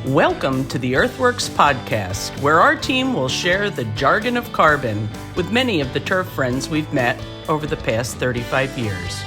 Welcome to the EarthWorks podcast, where our team will share the jargon of carbon with many of the turf friends we've met over the past 35 years.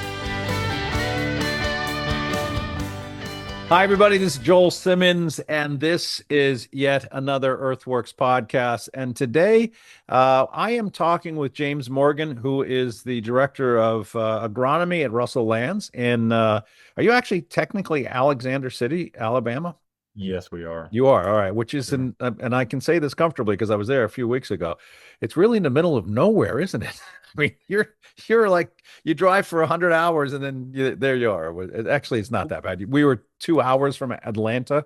Hi, everybody. This is Joel Simmons, and this is yet another EarthWorks podcast. And today, I am talking with James Morgan, who is the director of agronomy at Russell Lands. Are you actually technically Alexander City, Alabama? Yes, we are. You are, all right. Which is and I can say this comfortably because I was there a few weeks ago. It's really in the middle of nowhere, isn't it? I mean, you're like you drive for 100 hours and then there you are. Actually, it's not that bad. We were 2 hours from Atlanta,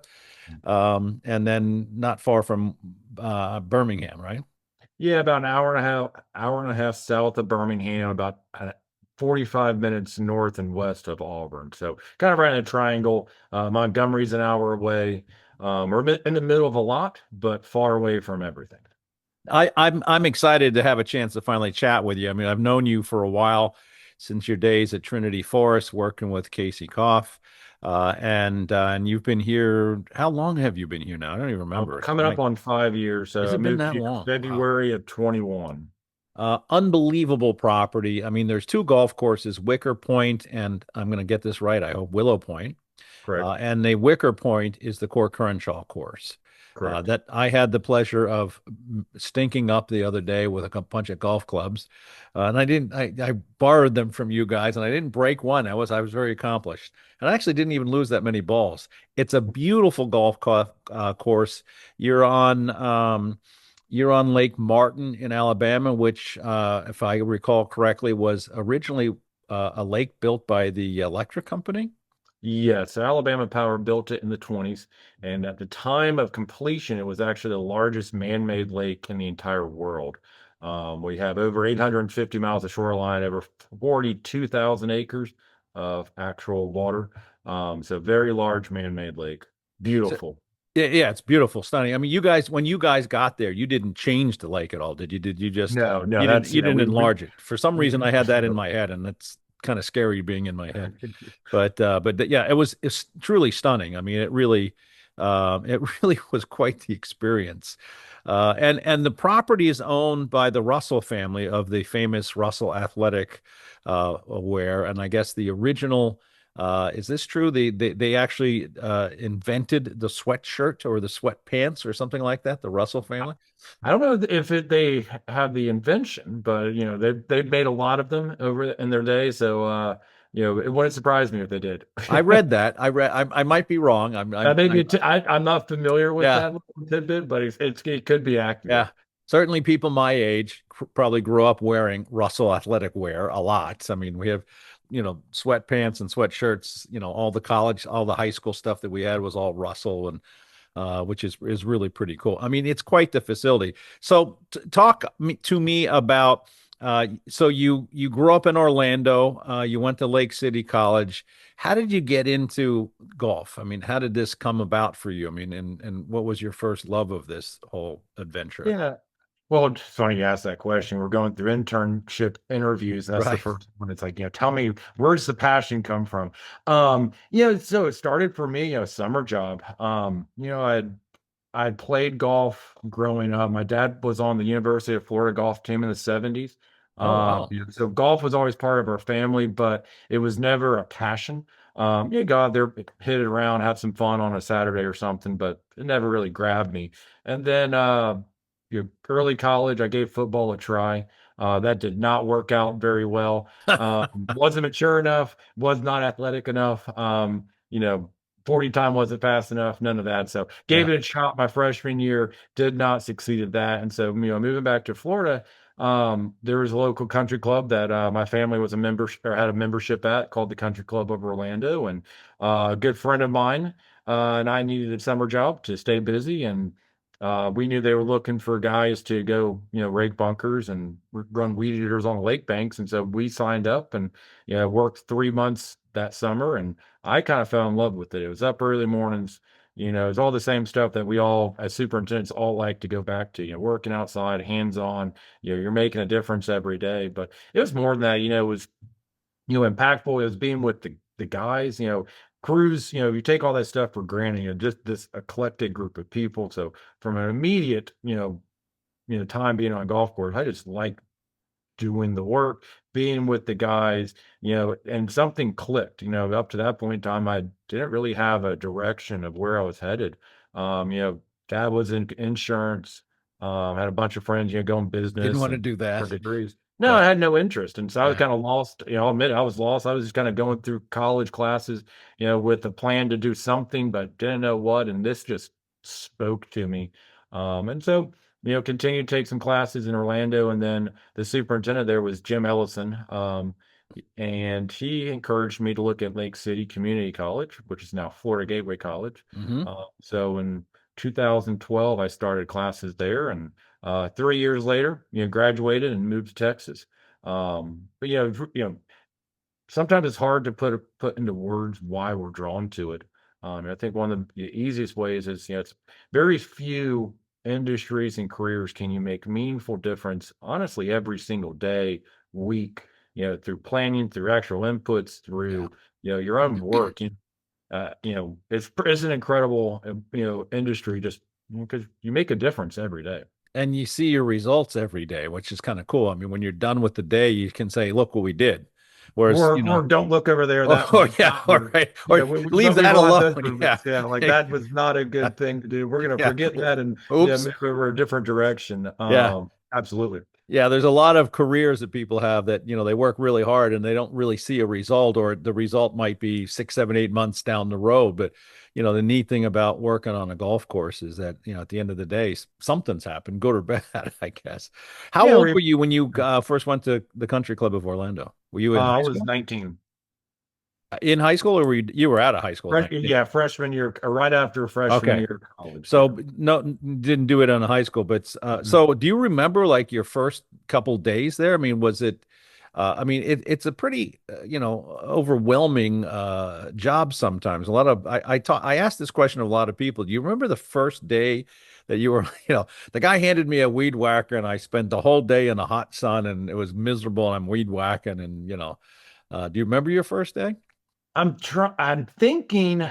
and then not far from Birmingham, right? Yeah, about an hour and a half south of Birmingham, about 45 minutes north and west of Auburn. So kind of right in a triangle. Montgomery's an hour away. We're in the middle of a lot, but far away from everything. I'm excited to have a chance to finally chat with you. I mean, I've known you for a while, since your days at Trinity Forest working with Casey Koff. And you've been here. How long have you been here now? I don't even remember. Coming up on 5 years. Has it been that long? February of 21. Unbelievable property. I mean, there's two golf courses, Wicker Point, and I'm going to get this right, I hope, Willow Point. Correct. And the Wicker Point is the Core Crenshaw course. Correct. That I had the pleasure of stinking up the other day with a bunch of golf clubs, and I borrowed them from you guys, and I didn't break one. I was very accomplished, and I actually didn't even lose that many balls. It's a beautiful golf course. You're on Lake Martin in Alabama, which, if I recall correctly, was originally a lake built by the electric company. Yes, Alabama Power built it in the 20s, and at the time of completion, it was actually the largest man-made lake in the entire world. We have over 850 miles of shoreline, over 42,000 acres of actual water. So very large man-made lake. Beautiful. Yeah, it's beautiful, stunning. I mean, when you guys got there, you didn't change the lake at all, did you? Did you just No, you didn't enlarge it? For some reason, I had that in my head, and that's kind of scary being in my head. But yeah, it's truly stunning. I mean, it really was quite the experience. And the property is owned by the Russell family of the famous Russell Athletic wear, and I guess the original. Is this true? They actually invented the sweatshirt or the sweatpants or something like that, the Russell family? I don't know if they have the invention, but they've made a lot of them over in their day. So it wouldn't surprise me if they did. I read that. I might be wrong. I'm not familiar with that tidbit, but it could be accurate. Yeah. Certainly people my age probably grew up wearing Russell athletic wear a lot. I mean, we have sweatpants and sweatshirts, all the high school stuff that we had was all Russell, and which is really pretty cool. I mean, it's quite the facility. So talk to me about, so you grew up in Orlando, you went to Lake City College. How did you get into golf? I mean, how did this come about for you? I mean, and what was your first love of this whole adventure? Yeah. Well, it's funny you asked that question. We're going through internship interviews. That's the first one. It's like, tell me, where does the passion come from? So it started for me, a summer job. I'd played golf growing up. My dad was on the University of Florida golf team in the 70s. Oh, wow. So golf was always part of our family, but it was never a passion. Go out there, hit it around, have some fun on a Saturday or something, but it never really grabbed me. And then early college, I gave football a try. That did not work out very well. Wasn't mature enough, was not athletic enough. 40 time wasn't fast enough, none of that. So gave it a shot my freshman year, did not succeed at that. And so, moving back to Florida, there was a local country club that my family was a member or had a membership at called the Country Club of Orlando. And a good friend of mine and I needed a summer job to stay busy. And we knew they were looking for guys to go, rake bunkers and run weed eaters on the lake banks. And so we signed up and, worked 3 months that summer. And I kind of fell in love with it. It was up early mornings. It was all the same stuff that we all, as superintendents, all like to go back to, working outside, hands-on, you're making a difference every day. But it was more than that, it was, impactful. It was being with the guys, crews, you take all that stuff for granted, just this eclectic group of people. So from an immediate, time being on a golf course, I just like doing the work, being with the guys, and something clicked. Up to that point in time, I didn't really have a direction of where I was headed. Dad was in insurance, had a bunch of friends, going Didn't business want to and do for that. degrees. No, Yeah. I had no interest. And so I was Yeah. kind of lost. I'll admit I was lost. I was just kind of going through college classes, with a plan to do something, but didn't know what. And this just spoke to me. And so, continued to take some classes in Orlando. And then the superintendent there was Jim Ellison. And he encouraged me to look at Lake City Community College, which is now Florida Gateway College. Hmm. So in 2012, I started classes there, and 3 years later, graduated and moved to Texas. But sometimes it's hard to put into words why we're drawn to it. I think one of the easiest ways is, it's very few industries and careers can you make meaningful difference, honestly, every single day, week, through planning, through actual inputs, Yeah. through, your own work. It's an incredible, industry just because you make a difference every day. And you see your results every day, which is kind of cool. I mean, when you're done with the day, you can say, look what we did. Whereas, Or don't look over there. That oh was yeah, not all good. right. Or leave We that want alone. those Yeah. movements. Yeah, like that was not a good thing to do. We're gonna Yeah. forget that and Oops. move over a different direction. Yeah. Absolutely. Yeah, there's a lot of careers that people have that, they work really hard and they don't really see a result, or the result might be 6, 7, 8 months down the road. But, the neat thing about working on a golf course is that, at the end of the day, something's happened, good or bad, I guess. How Yeah, old were you when you first went to the Country Club of Orlando? Were you in high I was school? 19. In high school, or you were out of high school at 19? Yeah, freshman year, right after freshman Okay. year of college. Yeah. So no, didn't do it in high school, but so do you remember like your first couple days there? I mean, was it? I mean, it's a pretty overwhelming job sometimes. A lot of I asked this question of a lot of people. Do you remember the first day that you were? The guy handed me a weed whacker, and I spent the whole day in the hot sun, and it was miserable. And I'm weed whacking, and do you remember your first day? I'm thinking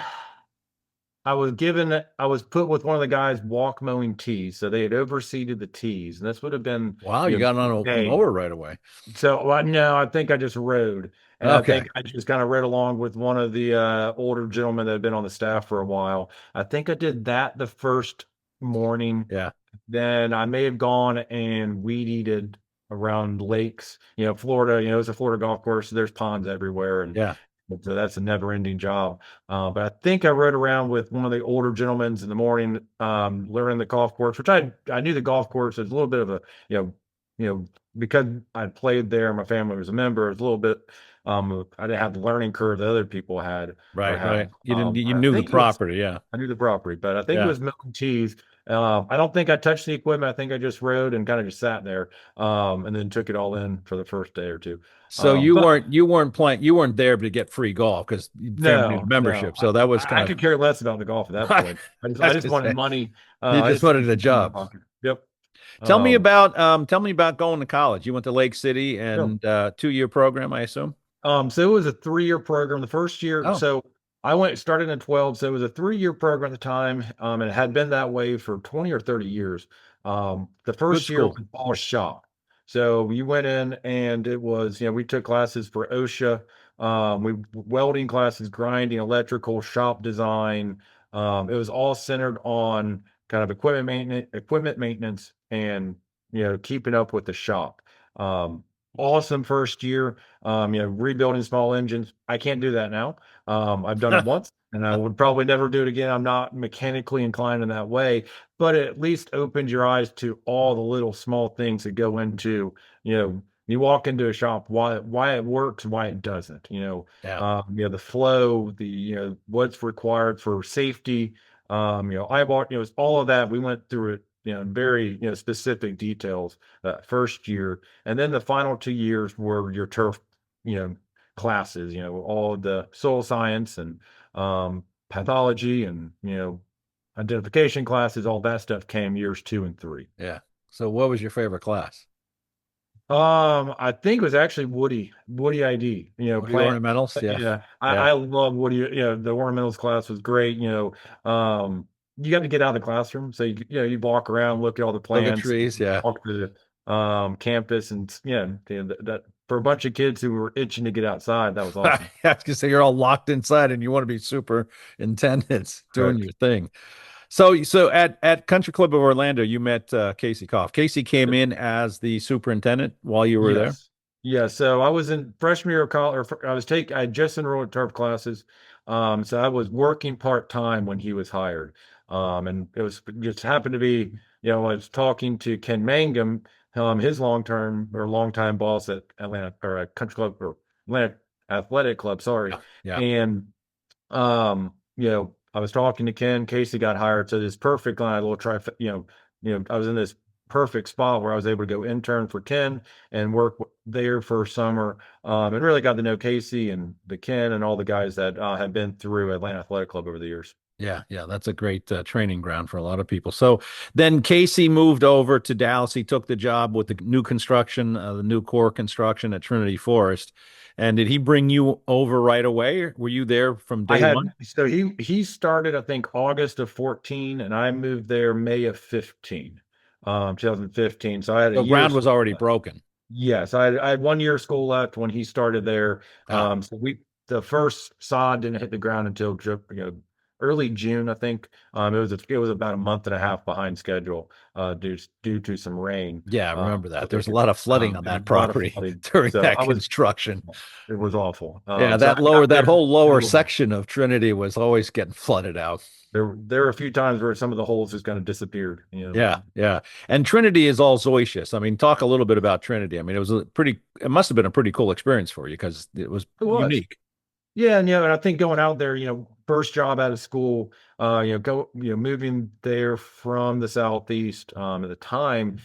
I was put with one of the guys walk mowing tees. So they had overseeded the tees. And this would have been, Wow, you got on a May. mower right away. So no, I think I just rode. And I Okay. think I just kind of rode along with one of the older gentlemen that had been on the staff for a while. I think I did that the first morning. Yeah. Then I may have gone and weed eated around lakes. Florida, it's a Florida golf course. So there's ponds everywhere. And Yeah. so that's a never-ending job. But I think I rode around with one of the older gentlemen in the morning, learning the golf course, which I knew the golf course is a little bit of a, because I played there, my family was a member, it was a little bit, I didn't have the learning curve that other people had or Right. have. Right. You I knew the think it was, property. Yeah. I knew the property, but I think it Yeah. was milk and cheese. I don't think I touched the equipment. I think I just rode and kind of just sat there, and then took it all in for the first day or two. So But you weren't playing, you weren't there to get free golf because family needed no. membership. So that was I kind could care less about the golf at that of point. I that's just to wanted say, money. you I just just wanted wanted a money in my job. pocket. Yep. Tell me Um, about going to college. You went to Lake City yeah. and 2-year program, I assume. So it was a 3-year program. The first year, Oh, so I went started in 12, so it was a 3-year program at the time. And it had been that way for 20 or 30 years. The good first year school. was all shop. So you went in and it was, we took classes for OSHA, we welding classes, grinding, electrical, shop design. It was all centered on kind of equipment maintenance and keeping up with the shop. Awesome first year. Rebuilding small engines. I can't do that now. I've done it once and I would probably never do it again. I'm not mechanically inclined in that way, but it at least opens your eyes to all the little small things that go into, you walk into a shop, why it works, why it doesn't, Yeah. the flow, what's required for safety. I bought, it's all of that. We went through it, in very, specific details that first year. And then the final 2 years were your turf, classes, all the soil science and pathology and, identification classes, all that stuff came years 2 and 3. Yeah. So what was your favorite class? I think it was actually Woody ID, What are the plant. ornamentals? Yeah. Yeah, Yeah. I love Woody. The ornamentals class was great. You got to get out of the classroom, so you walk around, look at all the Look at plants, trees. Yeah. walk the campus, and that for a bunch of kids who were itching to get outside, that was I awesome. have to say you're all locked inside and you want to be superintendents doing Correct. your thing. So at Country Club of Orlando, you met Casey Koff. Casey came in as the superintendent while you were there. Yes. Yeah. So I was in freshman year of college, or I had just enrolled in turf classes. So I was working part-time when he was hired. And it was just happened to be, I was talking to Ken Mangum, his longtime boss at Atlanta or at Country Club or Atlanta Athletic Club, sorry. Yeah. Yeah. And I was talking to Ken. Casey got hired, so this perfect line, a little I was in this perfect spot where I was able to go intern for Ken and work there for summer, and really got to know Casey and the Ken and all the guys that had been through Atlanta Athletic Club over the years. Yeah, yeah, that's a great training ground for a lot of people. So then Casey moved over to Dallas. He took the job with the new construction, the new core construction at Trinity Forest. And did he bring you over right away? Were you there from I day had one? so he started I think August of 14 and I moved there May of 15, 2015. So I had a The year. ground was already broken. Yes, I had 1 year of school left when he started there. Ah, So the first sod didn't hit the ground until early June, I think. It was about a month and a half behind schedule due to some rain. yeah, I remember So that. There was a lot of flooding on there that was a lot of property flooding. during So that construction. it was awful. Yeah, So that I got that there. whole lower section of Trinity was always getting flooded out. There were a few times where some of the holes just kind of disappeared. Yeah, yeah. And Trinity is all zoysius. I mean, talk a little bit about Trinity. I mean, it must have been a pretty cool experience for you because it was It was. unique. Yeah, and I think going out there, first job out of school, moving there from the southeast, at the time,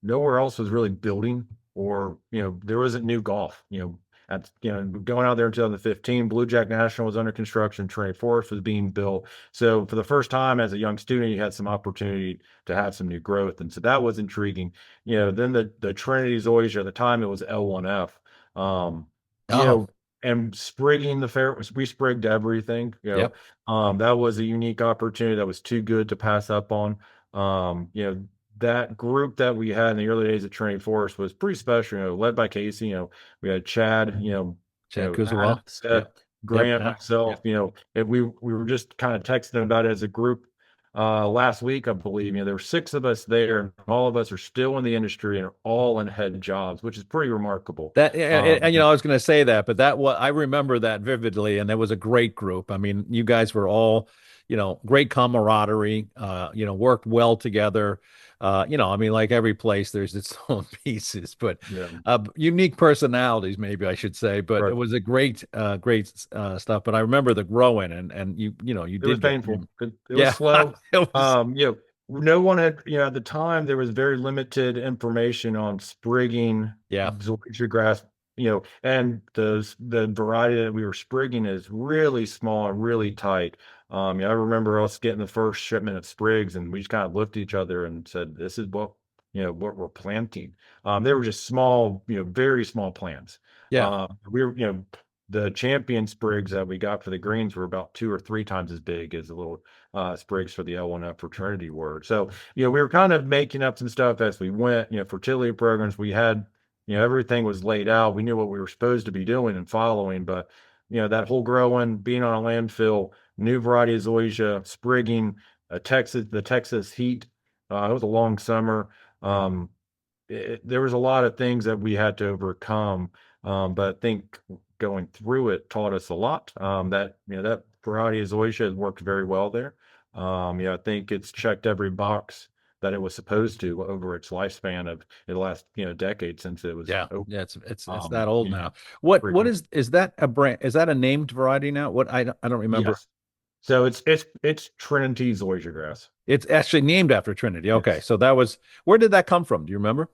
nowhere else was really building, or there wasn't new golf. Going out there in 2015, Blue Jack National was under construction, Trinity Forest was being built. So for the first time as a young student, you had some opportunity to have some new growth, and so that was intriguing. Then the Trinity Zoysia at the time it was L1F. Um, you Oh, know, and sprigging the fair, we sprigged everything. yep. That was a unique opportunity that was too good to pass up on. That group that we had in the early days at Trinity Forest was pretty special. Led by Casey. We had Chad. Chad Adam, Kuzawa. Seth, Yep. Yep. Grant, Yeah. myself. Yep. And we were just kind of texting about it as a group last week, I believe. There were six of us there, and all of us are still in the industry and are all in head jobs, which is pretty remarkable. That Um, and I was going to say that, but that what I remember that vividly, and there was a great group. I mean, you guys were all, great camaraderie. Worked well together. I mean, like every place, there's its own pieces, but yeah, unique personalities, maybe I should say. But it right. was a great stuff. But I remember the growing, and you It was did get, painful. It was yeah, slow. it was, No one had, at the time there was very limited information on sprigging yeah, zoysia grass, and the variety that we were sprigging is really small and really tight. I remember us getting the first shipment of sprigs and we just kind of looked at each other and said, this is what we're planting. They were just small, very small plants. yeah, We were, the champion sprigs that we got for the greens were about 2 or 3 times as big as the little sprigs for the L1F fraternity were. So, we were kind of making up some stuff as we went. Fertility programs, we had, everything was laid out. We knew what we were supposed to be doing and following, but that whole growing, being on a landfill, new variety of zoysia, sprigging, the Texas heat. It was a long summer. Um, there was a lot of things that we had to overcome, but I think going through it taught us a lot. That variety of zoysia has worked very well there. I think it's checked every box that it was supposed to over its lifespan of the last decade since it was yeah, open. yeah. It's that old Yeah, now. What pretty is that a brand? Is that a named variety now? What I don't remember. yes. So it's Trinity zoysia grass. It's actually named after Trinity. Okay, Yes. so that was where did that come from? Do you remember?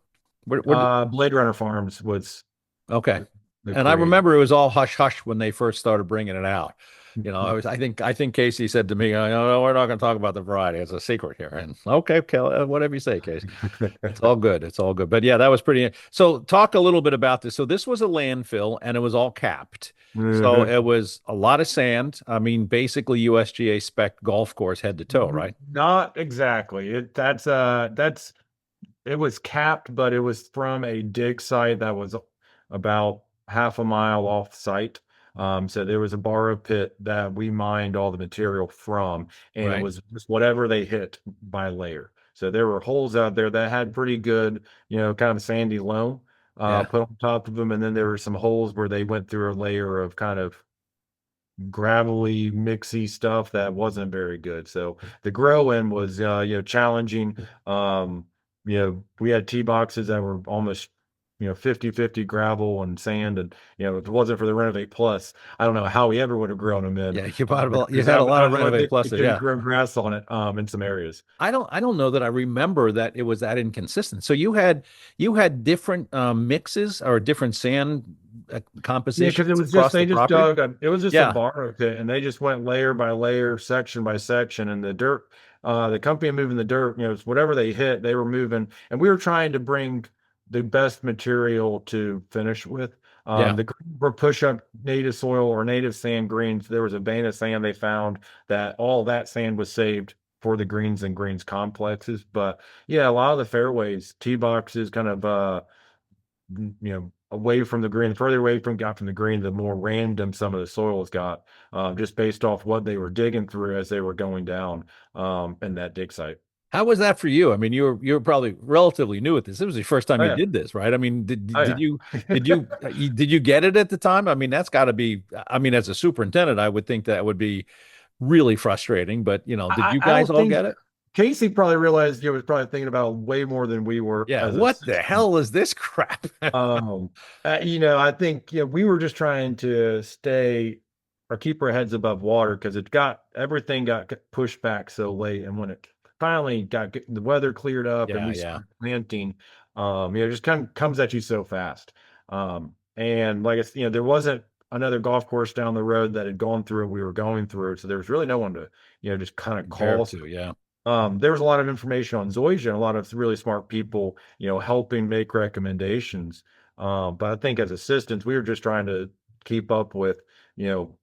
Blade Runner Farms was Okay, the and I creator. remember it was all hush hush when they first started bringing it out. I think Casey said to me, no, we're not going to talk about the variety. It's a secret here. And okay, whatever you say, Casey. It's all good. It's all good. But yeah, that was pretty. So talk a little bit about this. So this was a landfill and it was all capped. So Mhm. it was a lot of sand. I mean, basically USGA spec golf course head to toe, right? Not exactly. That's it was capped, but it was from a dig site that was about half a mile off site. So there was a borrow pit that we mined all the material from, and it Right. was just whatever they hit by layer. So there were holes out there that had pretty good, kind of sandy loam Yeah. put on top of them, and then there were some holes where they went through a layer of kind of gravelly, mixy stuff that wasn't very good. So the grow in was challenging. We had tee boxes that were almost 50-50 gravel and sand, and if it wasn't for the Renovate Plus, I don't know how we ever would have grown them in. Yeah. You Because had a lot I of would Renovate think we pluses. could have Yeah. grown grass on it in some areas. I don't know that I remember that it was that inconsistent. So you had different mixes or different sand Yeah, because it compositions was just across the they just property. dug it was just a Yeah. borrow pit, and they just went layer by layer, section by section, and the dirt, the company moving the dirt, it's whatever they hit, they were moving, and we were trying to bring the best material to finish with. Yeah. The greens were push up native soil or native sand greens. There was a vein of sand they found that all that sand was saved for the greens and greens complexes. But yeah, a lot of the fairways, tee boxes, kind of away from the green, the further away from the green, the more random some of the soils got, just based off what they were digging through as they were going down in that dig site. How was that for you? I mean, you were probably relatively new at this. It was the first time Oh you yeah, did this, right? I mean, oh did yeah. you did you get it at the time? I mean, that's got to be. I mean, as a superintendent, I would think that would be really frustrating. But did you I guys don't all think get it? Casey probably realized was probably thinking about way more than we were Yeah. as What the assistants. hell is this crap? Um, I think we were just trying to stay or keep our heads above water because everything got pushed back so late, and when it finally the weather cleared up and Yeah. we Yeah. started planting, it just kind of comes at you so fast. And like it's there wasn't another golf course down the road that had gone through what we were going through, so there was really no one to just kind of Compare call. to. Yeah. There was a lot of information on Zoysia and a lot of really smart people, helping make recommendations. But I think as assistants, we were just trying to keep up with, you know,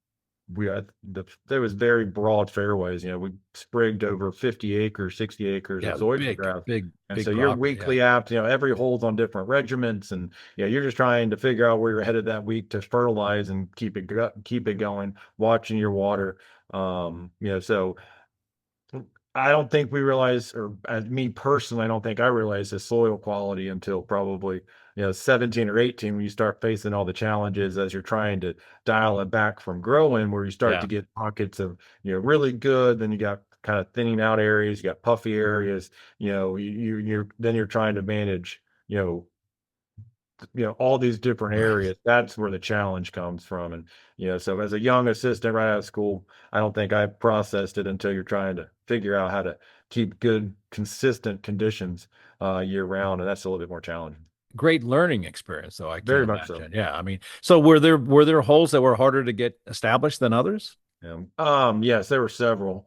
there was very broad fairways. We sprigged over 50 acres, 60 acres of Yeah. Zoysia Big, grass. big, And big so you're property. Yeah. weekly apt, every hole's on different regiments, and you're just trying to figure out where you're headed that week to fertilize and keep it going, watching your water. So I don't think we realize, or as me personally, I don't think I realized the soil quality until probably 17 or 18, when you start facing all the challenges as you're trying to dial it back from growing, where you start to Yeah. get pockets of really good, then you got kind of thinning out areas, you got puffy areas, you're trying to manage you know all these different Right. areas. That's where the challenge comes from. And so as a young assistant right out of school, I don't think I processed it until you're trying to figure out how to keep good consistent conditions year round, and that's a little bit more challenging. Great learning experience, though, I can't Very much so. imagine. Yeah. I mean, so were there holes that were harder to get established than others? Yes, there were several.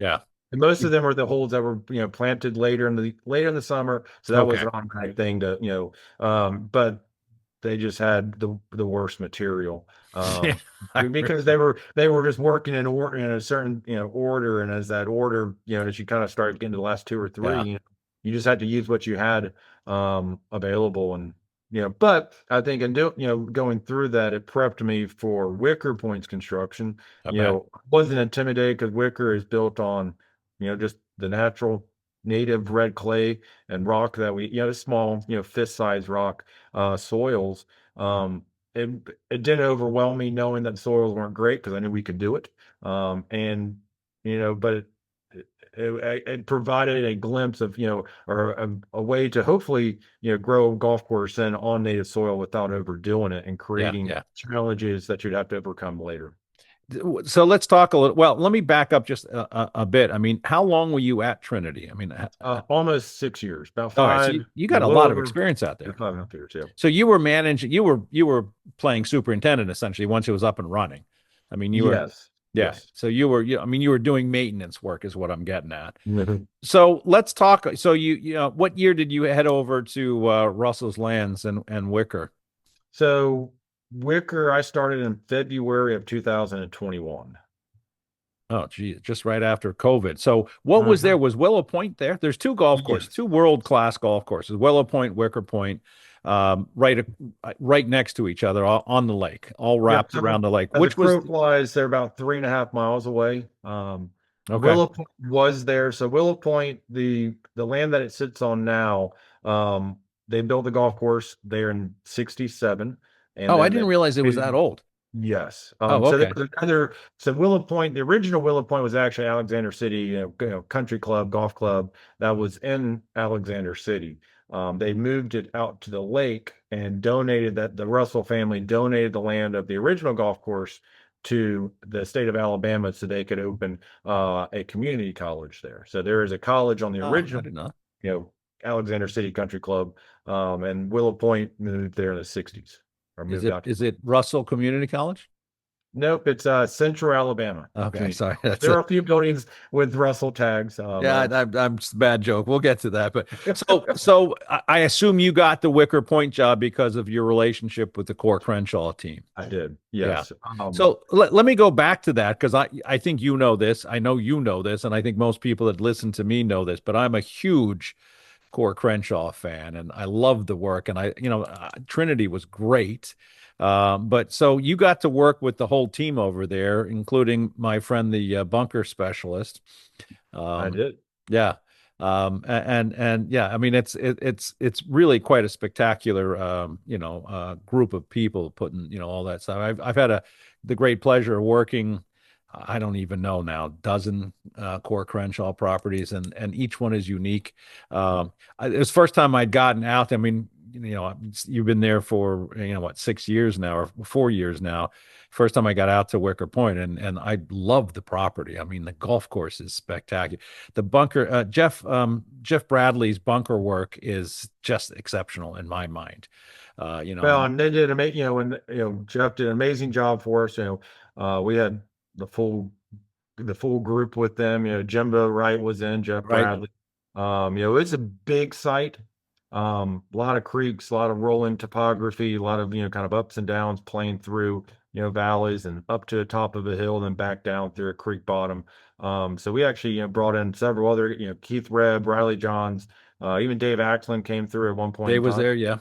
Yeah. And most of them were the holes that were planted later in the summer, so that was Okay. an automatic thing to but they just had the worst material, Yeah. I because they were just working in a certain, order, and as that order, as you kinda start getting to the last 2 or 3, Yeah. you just had to use what you had, available, and, but I think in going through that, it prepped me for Wicker Point's construction. I bet. Wasn't intimidated because Wicker is built on, just the natural native red clay and rock that small, fist-sized rock, soils. Um, it it didn't overwhelm me knowing that the soils weren't great because I knew we could do it. And but it provided a glimpse of or a way to hopefully grow a golf course in on native soil without overdoing it and Yeah. creating Yeah. challenges that you'd have to overcome later. So let's talk a little. Well, let me back up just a bit. I mean, how long were you at Trinity? I mean, Almost 6 years, about all right. So five, you a got a little lot of over experience out there. 5.5 years. Yeah. So you were managing. You were playing superintendent essentially once it was up and running. I mean, you were. Yes. Yeah. Yes. So I mean, you were doing maintenance work is what I'm getting at. Mhm. So let's talk. So what year did you head over to Russell's Lands and Wicker? So Wicker, I started in February of 2021. Oh, gee, just right after COVID. So what was there? Mhm. Was Willow Point there? There's two golf courses, Yes. two world-class golf courses, Willow Point, Wicker Point, right next to each other on the lake, all Yep. wrapped So around the lake, as a which was crow flies, they're about 3.5 miles away. okay. Willow Point was there. So Willow Point, the land that it sits on now, they built the golf course there in '67, and Oh, I then didn't realize it was that old. yes. Oh, So okay. there's another. So Willow Point, the original Willow Point was actually Alexander City, country club, golf club that was in Alexander City. They moved it out to the lake and donated that. The Russell family donated the land of the original golf course to the state of Alabama so they could open a community college there. So there is a college on the Oh, I original, didn't know. Alexander City Country Club, and Willow Point moved there in the '60s or Is moved it out. is it Russell Community College? Nope, it's Central Alabama Okay, Community sorry. College. That's There a are a few buildings with Russell tags. Yeah, I'm just a bad joke. We'll get to that. But so I assume you got the Wicker Point job because of your relationship with the Core Crenshaw team. I did, Yeah. yes. So let me go back to that because I think you know this. I know you know this, and I think most people that listen to me know this, but I'm a huge Core Crenshaw fan, and I love the work. And Trinity was great. But so you got to work with the whole team over there, including my friend, the bunker specialist. I Um, did. yeah. And yeah, I mean it's really quite a spectacular group of people putting all that stuff. I've had the great pleasure of working. I don't even know now, dozen Core Crenshaw properties, and each one is unique. It was the first time I'd gotten out. I mean, you've been there for what, 6 years now or 4 years now. First time I got out to Wicker Point, and I love the property. I mean, the golf course is spectacular. The bunker, Jeff Bradley's bunker work is just exceptional in my mind. Well, and they did amazing. When Jeff did an amazing job for us. We had the full the full group with them. Jimbo Wright was in, Jeff right? Bradley. It's a big site. A lot of creeks, a lot of rolling topography, a lot of kind of ups and downs playing through valleys and up to the top of a hill, then back down through a creek bottom. So we actually brought in several other Keith Rebb, Riley Johns, even Dave Axland came through at one point Dave in was time. there, yeah.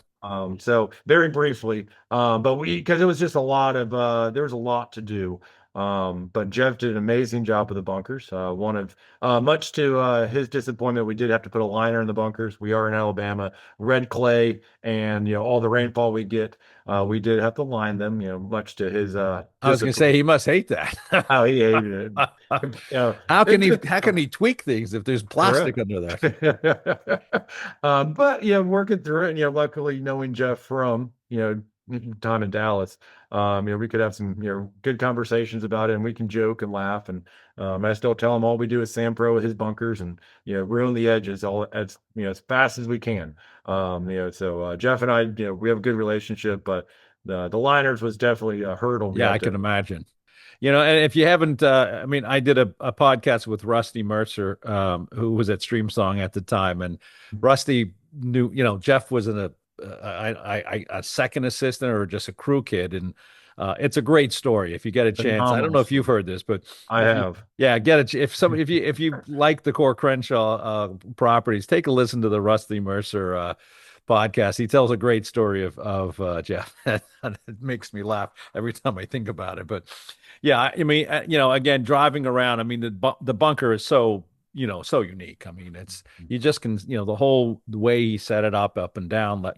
So very briefly, but because it was just a lot of there was a lot to do. But Jeff did an amazing job with the bunkers. One of much to his disappointment, we did have to put a liner in the bunkers. We are in Alabama, red clay, and all the rainfall we get, we did have to line them. Much to his I was going to say he must hate that. how he hated it. How can he tweak things if there's plastic Correct. under there? But working through it, and luckily knowing Jeff from time in Dallas, we could have some good conversations about it, and we can joke and laugh. And I still tell him all we do is Sam Pro with his bunkers, and ruin the edges all as fast as we can. So Jeff and I, we have a good relationship, but the liners was definitely a hurdle. Yeah, I can imagine. And if you haven't, I mean, I did a podcast with Rusty Mercer, who was at Stream Song at the time, and Rusty knew, Jeff was a second assistant or just a crew kid, and it's a great story. If you get a chance, I don't Phenomenal know if you've story. heard this, but I have. yeah, if you like the Core Crenshaw properties, take a listen to the Rusty Mercer podcast. He tells a great story of Jeff. It makes me laugh every time I think about it. But yeah, I mean, again, driving around, I mean, the bunker is so unique. I mean, you just can, the way he set it up and down, and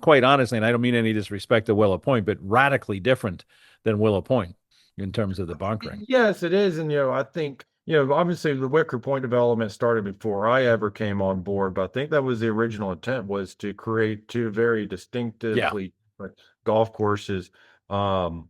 quite honestly, and I don't mean any disrespect to Willow Point, but radically different than Willow Point in terms of the bunkering. Yes, it is. And, I think, obviously the Wicker Point development started before I ever came on board, but I think that was the original intent, was to create two very distinctively different golf courses. That,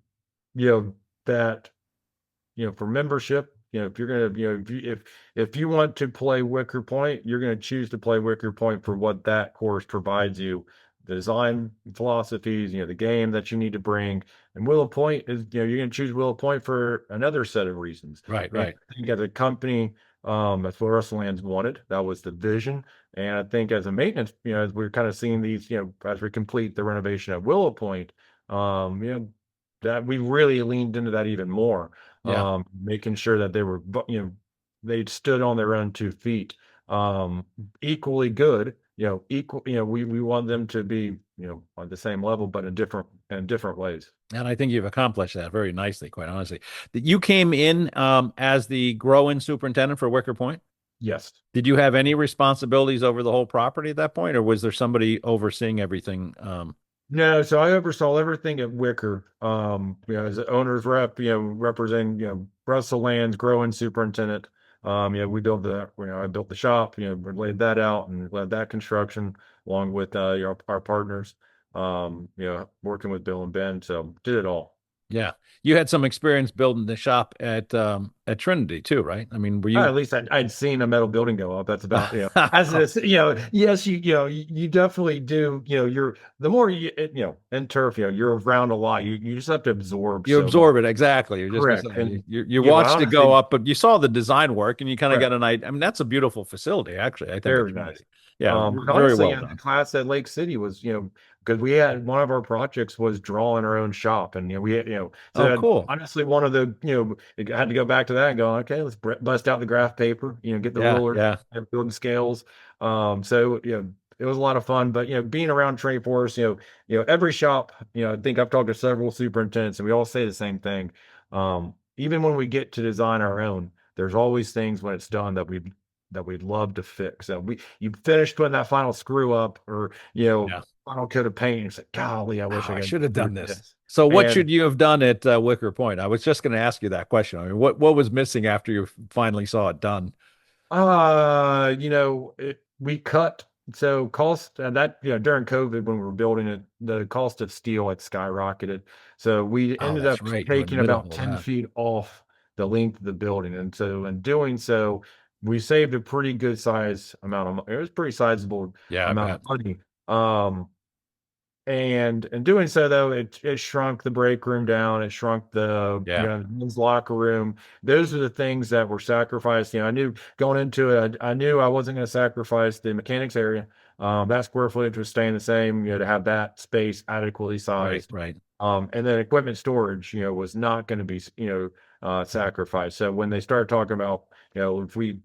for membership, if you're going to, if you want to play Wicker Point, you're going to choose to play Wicker Point for what that course provides you. the design philosophies, the game that you need to bring. And Willow Point is, you're going to choose Willow Point for another set of reasons. Right, And right. I think as a company, that's what Russell Lands wanted. That was the vision. And I think as a maintenance, as we're kind of seeing these, as we complete the renovation at Willow Point, that we really leaned into that even more, Yeah. making sure that they were, they stood on their own 2 feet, equally good, equal, we want them to be, on the same level, but in different ways. And I think you've accomplished that very nicely, quite honestly. You came in as the grow-in superintendent for Wicker Point. Yes. Did you have any responsibilities over the whole property at that point, or was there somebody overseeing everything? No, so I oversaw everything at Wicker, as the owner's rep, representing, Russell Land's growing superintendent. We built I built the shop, we laid that out and led that construction along with, our partners, working with Bill and Ben. So did it all. Yeah, you had some experience building the shop at Trinity too, right? I mean, were you? At least I'd seen a metal building go up. That's about, as it is, yes, you definitely do, you're, the more in turf, you're around a lot. You just have to absorb You so much. absorb it exactly. You're just Correct. gonna say, And you but watched it go honestly, up, but you saw the design work and you kind of got correct. an idea. I mean, that's a beautiful facility, actually. I think Very it's nice. yeah, But very honestly, well the done. class at Lake City was, because we had one of our projects was drawing our own shop, and we had, Oh, so cool. honestly, one of the, I had to go back to that and go, okay, let's bust out the graph paper, get the Yeah, rulers yeah, and building scales. So it was a lot of fun, but being around Trinity Forest, every shop, I think I've talked to several superintendents, and we all say the same thing. Even when we get to design our own, there's always things when it's done that we'd love to fix. So you finish putting that final screw up, or yeah. final coat of paint, and it's like, golly, I wish Oh, I I could should have do done this. this. So, what And should you have done at Wicker Point? I was just going to ask you that question. I mean, what was missing after you finally saw it done? we cut, so cost, and that, during COVID when we were building it, the cost of steel had skyrocketed. So we Oh, ended that's up right. You're in the taking middle of about all 10 that. feet off the length of the building. And so in doing so, we saved a pretty good size amount of money. It was a pretty sizable Yeah, I amount of bet. money. And in doing so, though, it shrunk the break room down. It shrunk the, Yeah, men's locker room. Those are the things that were sacrificed. I knew going into it, I knew I wasn't going to sacrifice the mechanics area. That square footage was staying the same, to have that space adequately right, sized. right. And then equipment storage, was not going to be, sacrificed. So when they started talking about, if we,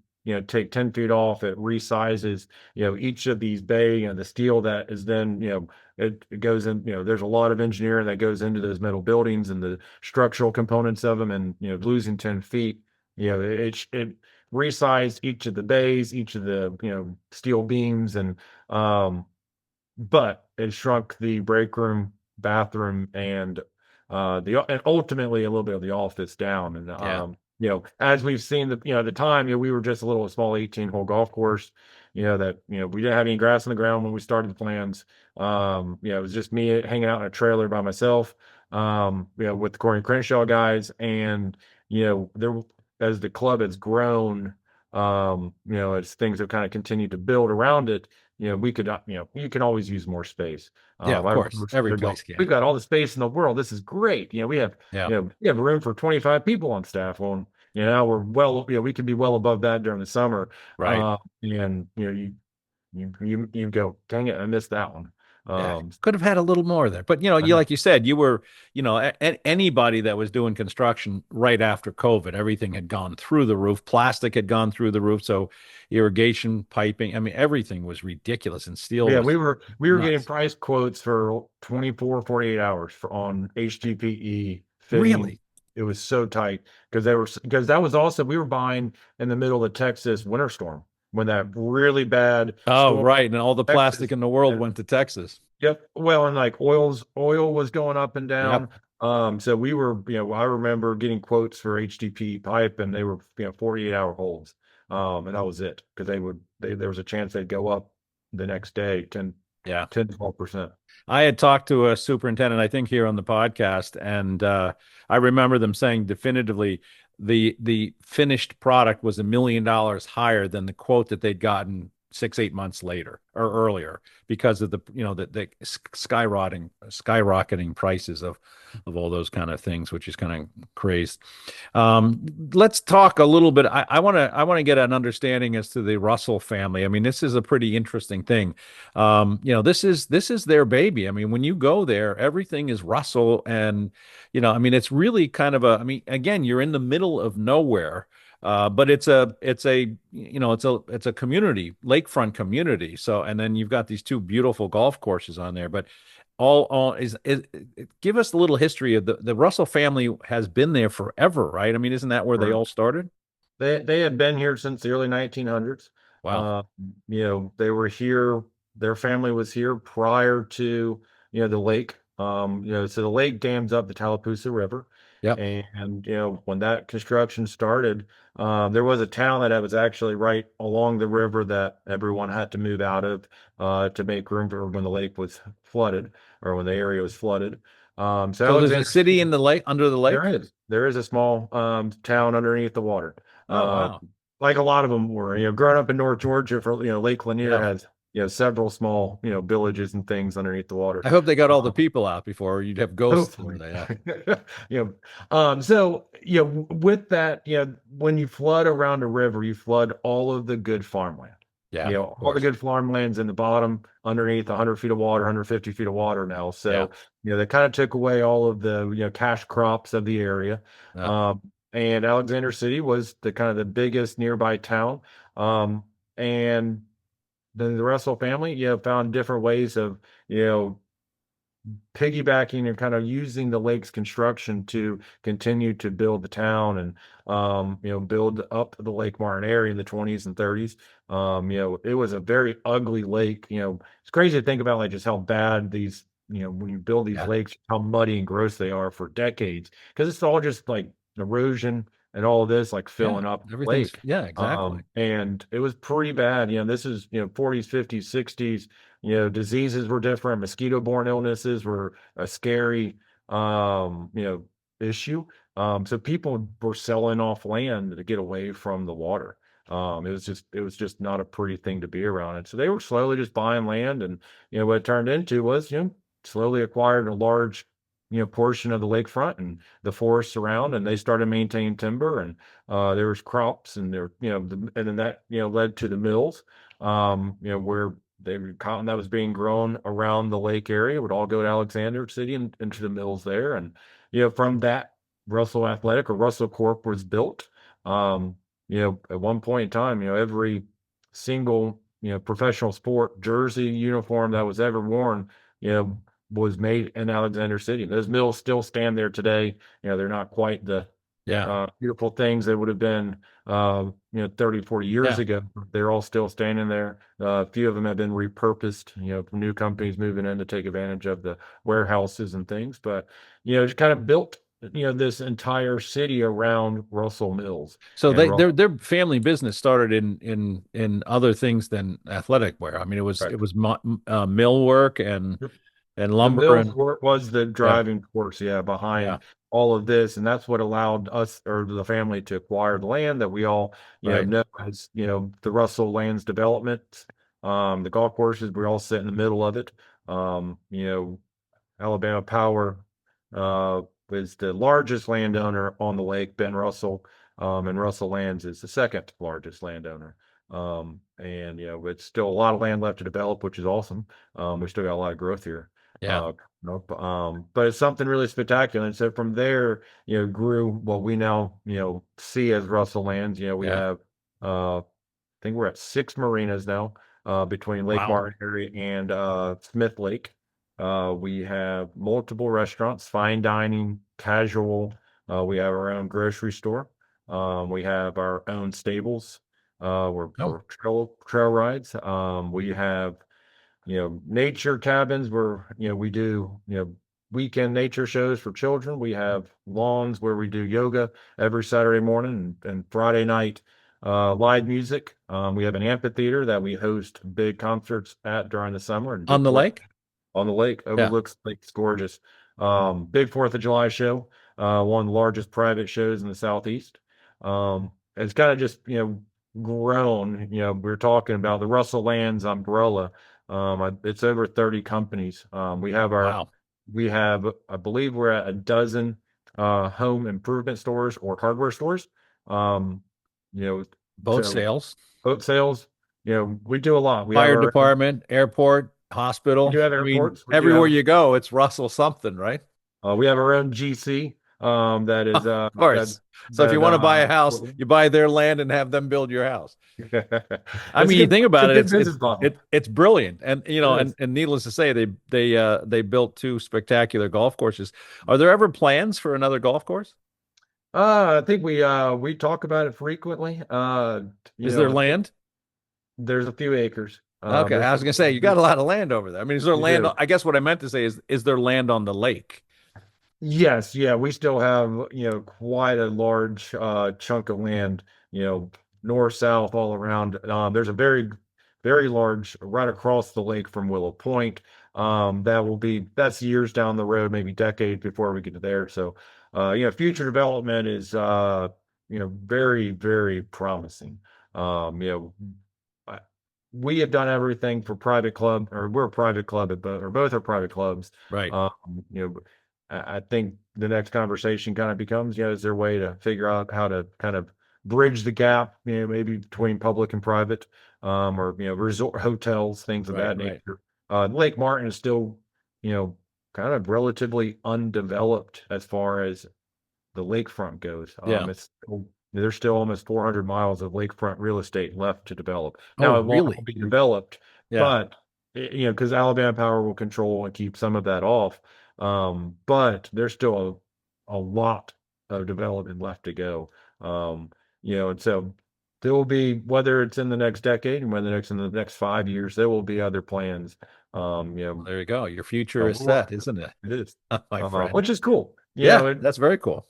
take 10 feet off, it resizes, each of these bay, the steel that is then, it goes in, there's a lot of engineering that goes into those metal buildings and the structural components of them. And, losing 10 feet, it resized each of the bays, each of the, steel beams, and, but it shrunk the break room, bathroom, and and ultimately a little bit of the office down. And Yeah, as we've seen at the time, we were just a small 18-hole golf course, that we didn't have any grass on the ground when we started the plans. It was just me hanging out in a trailer by myself, with the Core Crenshaw guys. And there, as the club has grown, as things have kind of continued to build around it, we could, you can always use more space. yeah. Of I course, remember every sitting there going, place can. we've got all the space in the world. This is great. Yeah, We have room for 25 people on staff. Well, we're well, we could be well above that during the summer. right. And you go, dang it, I missed that one. Yeah, Um, could have had a little more there. But I you know. like you said, you were, anybody that was doing construction right after COVID, everything had gone through the roof, plastic had gone through the roof, so irrigation, piping, I mean, everything was ridiculous, and steel Yeah, was we were getting nuts. price quotes for 24, 48 hours on HDPE fitting. Really? It was so tight because that was also, we were buying in the middle of the Texas winter storm when that really bad Oh, storm right. And all the in plastic Texas. in the world And went to Texas. yep, well, and like oil was going up and Yep. down. So we were, I remember getting quotes for HDPE pipe, and they were, 48-hour holds. And that was it, because there was a chance they'd go up the next day, Yeah. 12%. I had talked to a superintendent, I think, here on the podcast, and I remember them saying definitively the finished product was $1 million higher than the quote that they'd gotten 6, 8 months later or earlier because of the skyrocketing prices of all those kind of things, which is kind of crazy. Let's talk a little bit. I want to get an understanding as to the Russell family. I mean, this is a pretty interesting thing. This is their baby. I mean, when you go there, everything is Russell, and I mean, it's really kind of I mean, again, you're in the middle of nowhere. But it's a community, lakefront community. So, and then you've got these two beautiful golf courses on there. But all is give us a little history of the Russell family has been there forever, right? I mean, isn't that where they all started? They had been here since the early 1900s. Wow. They were here. Their family was here prior to the lake. So the lake dams up the Tallapoosa River, Yep. and when that construction started, there was a town that was actually right along the river that everyone had to move out of to make room for when the lake was flooded or when the area was flooded. So So there's a Alexander city in the lake, under the lake? there is a small town underneath the water. Oh, Uh, wow. like a lot of them were, growing up in North Georgia for, Lake Lanier Yeah. has, several small, villages and things underneath the water. I hope they got all the Um, people out before you'd have ghosts over Hopefully. there. So, with that, when you flood around a river, you flood all of the good farmland. Yeah, of All the course. good farmland's in the bottom underneath 100 feet of water, 150 feet of water now. Yeah. So, they kind of took away all of the, cash crops of the area. Yeah. Um, and Alexander City was the kind of the biggest nearby town. And then the Russell family, found different ways of, piggybacking and kind of using the lake's construction to continue to build the town and build up the Lake Martin area in the 20s and 30s. It was a very ugly lake. It's crazy to think about like just how bad these, when you build these Yeah. lakes, how muddy and gross they are for decades, because it's all just like erosion and all of this like Yeah. filling up the Everything's, lake. yeah, exactly. And it was pretty bad. This is 40s, 50s, 60s. Diseases were different. Mosquito-borne illnesses were a scary, issue. So people were selling off land to get away from the water. It was just not a pretty thing to be around. And so they were slowly just buying land, and what it turned into was, slowly acquired a large, portion of the lakefront and the forests around, and they started maintaining timber, and there was crops, and there, and then that, led to the mills, where cotton that was being grown around the lake area would all go to Alexander City and into the mills there. And, from that, Russell Athletic or Russell Corp was built. At one point in time, every single, professional sport jersey uniform that was ever worn, was made in Alexander City. Those mills still stand there today. They're not quite the Yeah. beautiful things that would have been, 30, 40 years Yeah. ago. They're all still standing there. A few of them have been repurposed, for new companies moving in to take advantage of the warehouses and things. But, just kind of built, this entire city around Russell Mills So and their family business started in other things than athletic wear. I mean, it was mill work and The lumber mills and was the yeah, driving force, yeah, behind all of this, and that's what allowed us or the family to acquire the land that we all, right. know as, the Russell Lands Development. The golf courses, we all sit in the middle of it. Alabama Power is the largest landowner on the lake, Ben Russell, and Russell Lands is the second largest landowner. And it's still a lot of land left to develop, which is awesome. We still got a lot of growth here. Yeah, But it's something really spectacular. And so from there, grew what we now, see as Russell Lands. We yeah. have, I think we're at 6 marinas now, between Lake Wow. Martin area and Smith Lake. We have multiple restaurants, fine dining, casual. We have our own grocery store. We have our own stables. Oh, For trail rides. We have, nature cabins where, we do, weekend nature shows for children. We have lawns where we do yoga every Saturday morning and Friday night, live music. We have an amphitheater that we host big concerts at during the summer and on big the lake? on the lake, Yeah, overlooks the lake. It's gorgeous. Big 4th of July show, one of the largest private shows in the Southeast. It's kind of just, grown. We're talking about the Russell Lands umbrella. It's over 30 companies. Wow. We have, I believe we're at a dozen home improvement stores or hardware stores. Um, you know, Boat so sales, boat sales. We do a lot. fire department, airport, We hospital. do have I mean, airports. We do everywhere have you go, it's Russell something, right? we have our own GC. That is Of that course. So if you that want to buy a house, you buy their land and have them build your house. I it's mean, you think it's a about it, good it's business model. it's brilliant, and It is. and needless to say, they built two spectacular golf courses. Are there ever plans for another golf course? I think we talk about it frequently. Is there I think land? there's a few acres. Okay, There's I was gonna say you got a lot of land over there. I mean, is there we land? do. I guess what I meant to say is there land on the lake? Yes, yeah, we still have, quite a large chunk of land, north, south, all around. There's a very, very large right across the lake from Willow Point. That's years down the road, maybe decades before we get to there. So, future development is very, very promising. You know, I- we have done everything for private club, or we're a private club at both, or both are private clubs. Right. Um, you know, I think the next conversation kind of becomes, is there a way to figure out how to kind of bridge the gap, maybe between public and private, or, resort hotels, things of Right. that Right. nature. Lake Martin is still, you know, kind of relatively undeveloped as far as the lakefront goes. Yeah. There's still almost 400 miles of lakefront real estate left to develop. Oh, Now it won't all really? be developed, Yeah. but because Alabama Power will control and keep some of that off. But there's still a lot of development left to go. And so there will be, whether it's in the next decade and whether it's in the next 5 years, there will be other plans. Well, there you go. Your future is We're working set, isn't it, it is, my friend? which is cool. Yeah, that's very cool.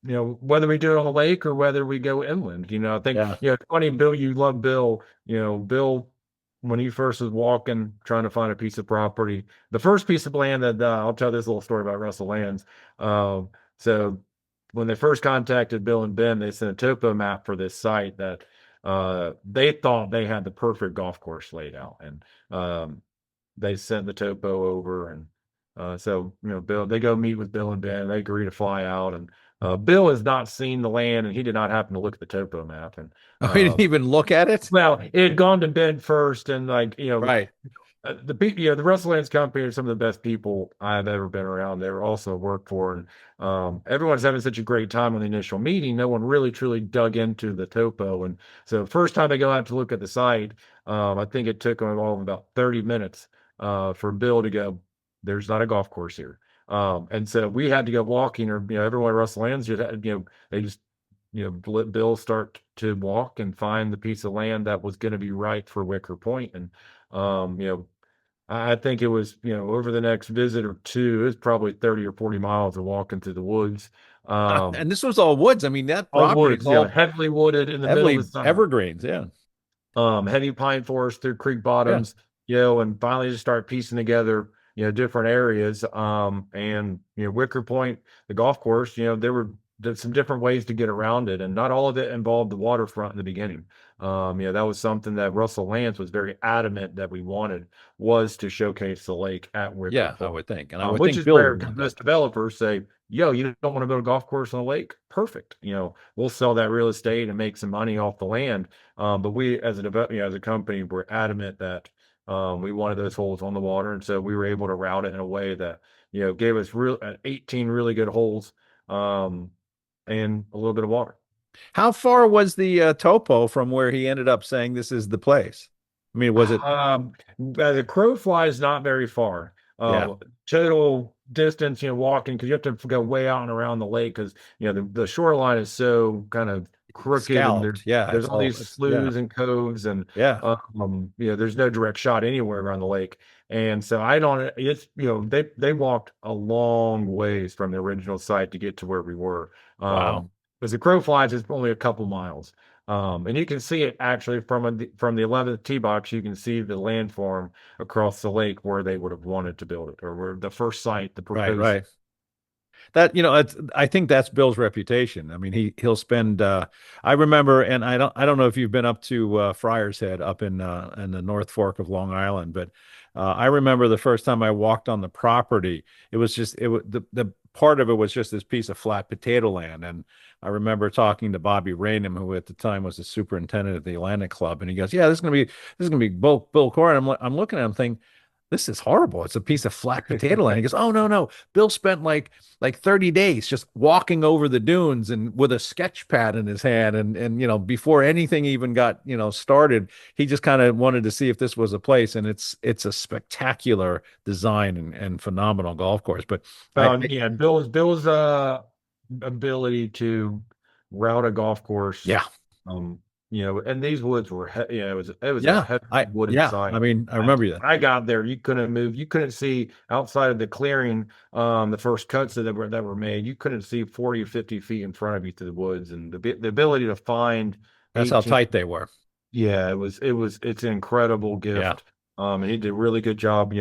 Whether we do it on the lake or whether we go inland, I think, Yeah. it's funny, Bill, you love Bill, Bill, when he first was walking, trying to find a piece of property, the first piece of land that, I'll tell this little story about Russell Lands. So when they first contacted Bill and Ben, they sent a topo map for this site that, they thought they had the perfect golf course laid out. And, they sent the topo over, and so Bill, they go meet with Bill and Ben. They agree to fly out, and Bill has not seen the land, and he did not happen to look at the topo map. And Oh, you didn't even look at it? well, it had gone to Ben first, and Right. the Russell Lands Company are some of the best people I've ever been around. They were also worked for, and everyone's having such a great time on the initial meeting. No one really truly dug into the topo, and so first time they go out to look at the site, I think it took them all of about 30 minutes for Bill to go, "There's not a golf course here," and so we had to go walking, or everyone at Russell Lands just had, they just let Bill start to walk and find the piece of land that was going to be right for Wicker Point. And I think it was, over the next visit or two, it was probably 30 or 40 miles of walking through the woods. And this was all woods. I mean, that All property woods, is yeah, all heavily wooded in the middle of the heavily summer. evergreens. Yeah. Heavy pine forest through creek Yeah. bottoms, and finally just start piecing together, different areas. And Wicker Point, the golf course, there's some different ways to get around it, and not all of it involved the waterfront in the beginning. That was something that Russell Lance was very adamant that we wanted, was to showcase the lake at Wicker Yeah, I Point. would think. And I would Which think is Bill rare would because want that. most developers say, "Yo, you don't want to build a golf course on a lake? Perfect. We'll sell that real estate and make some money off the land." But we, as a company, were adamant that we wanted those holes on the water, and so we were able to route it in a way that gave us 18 really good holes, um, and a little bit of water. How far was the topo from where he ended up saying this is the place? I mean, was it? The crow flies not very far. Yeah. Total distance, walking, because you have to go way out and around the lake, because the shoreline is so kind of crooked, and Scalloped. Yeah. there's It's all all, these yeah. sloughs and coves, and Yeah. there's no direct shot anywhere around the lake. And so I don't, it's, they walked a long ways from the original site to get to where we were. Wow. Because the crow flies is only a couple miles. And you can see it actually from the 11th tee box. You can see the landform across the lake where they would have wanted to build it, or where the first site, the Right. proposed. Right. that, I think that's Bill's reputation. I mean, he'll spend. I remember, and I don't know if you've been up to Friar's Head up in the North Fork of Long Island, but I remember the first time I walked on the property. It was just it was the part of it was just this piece of flat potato land, and I remember talking to Bobby Rainham, who at the time was the superintendent at the Atlantic Club, and he goes, "Yeah, this is gonna be Bill Core." And I'm looking at him thinking, this is horrible. It's a piece of flat potato land. He goes, "Oh, no, no. Bill spent like 30 days just walking over the dunes and with a sketch pad in his hand. And before anything even got, started, he just kind of wanted to see if this was a place. And it's a spectacular design and phenomenal golf course. But Yeah, Bill's ability to route a golf course. yeah. And these woods were, it was a Yeah. heavy I wooded yeah. site. I mean, I remember When that. I got there, you couldn't move. You couldn't see outside of the clearing. The first cuts that were made, you couldn't see 40 or 50 feet in front of you through the woods, and the ability to find That's how 18. tight they were. Yeah, it's an incredible Yeah. gift. And he did a really good job,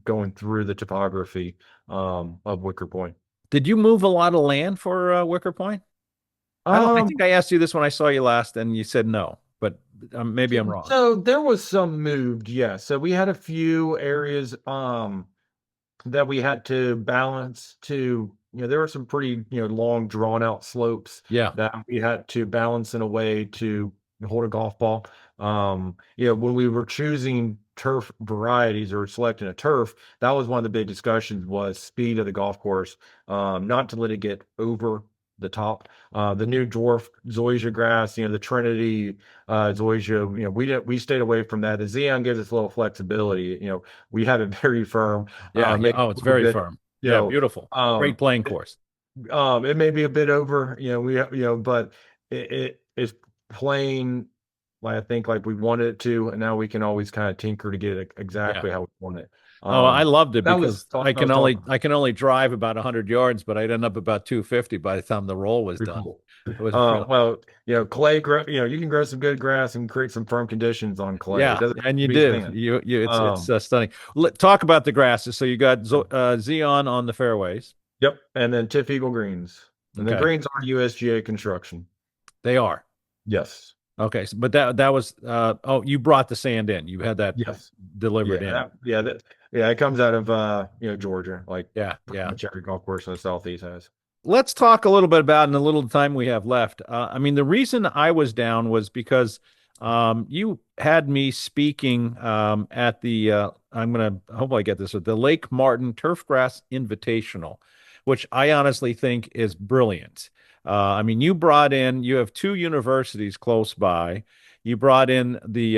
going through the topography of Wicker Point. Did you move a lot of land for Wicker Point? I think I asked you this when I saw you last, and you said no, but maybe I'm wrong. So there was some moved, yeah. So we had a few areas that we had to balance to, there were some pretty, long drawn out slopes Yeah. that we had to balance in a way to hold a golf ball. When we were choosing turf varieties or selecting a turf, that was one of the big discussions was speed of the golf course, not to let it get over the top. The new dwarf zoysia grass, the Trinity zoysia, we stayed away from that. The Xeon gives us a little flexibility. We have it very firm. Yeah. Maybe Oh, a it's little very bit, firm. you Yeah. know, Beautiful. Great playing course. it may be a bit over, but it's playing like I think like we wanted it to, and now we can always kind of tinker to get it exactly how we want it. Oh, I loved it That because was I that was can only drive about 100 yards, but I'd end up about 250 by the time the roll was pretty done. cool. It was really, Well, clay, you can grow some good grass and create some firm conditions on clay. It yeah, doesn't have and you to be did. sand. It's stunning. Talk about the grasses. So you got Xeon on the fairways. Yep, and then Tiff Eagle greens, and the Okay, greens are USGA construction. they are. Yes. Okay, but that was you brought the sand in. You had that Yes. delivered in. It comes out of Georgia, like Yeah, pretty yeah. much every golf course in the Southeast has. Let's talk a little bit about in the little time we have left. I mean, the reason I was down was because you had me speaking at the I'm gonna hopefully I get this the Lake Martin Turf Grass Invitational, which I honestly think is brilliant. I mean, you have two universities close by. You brought in the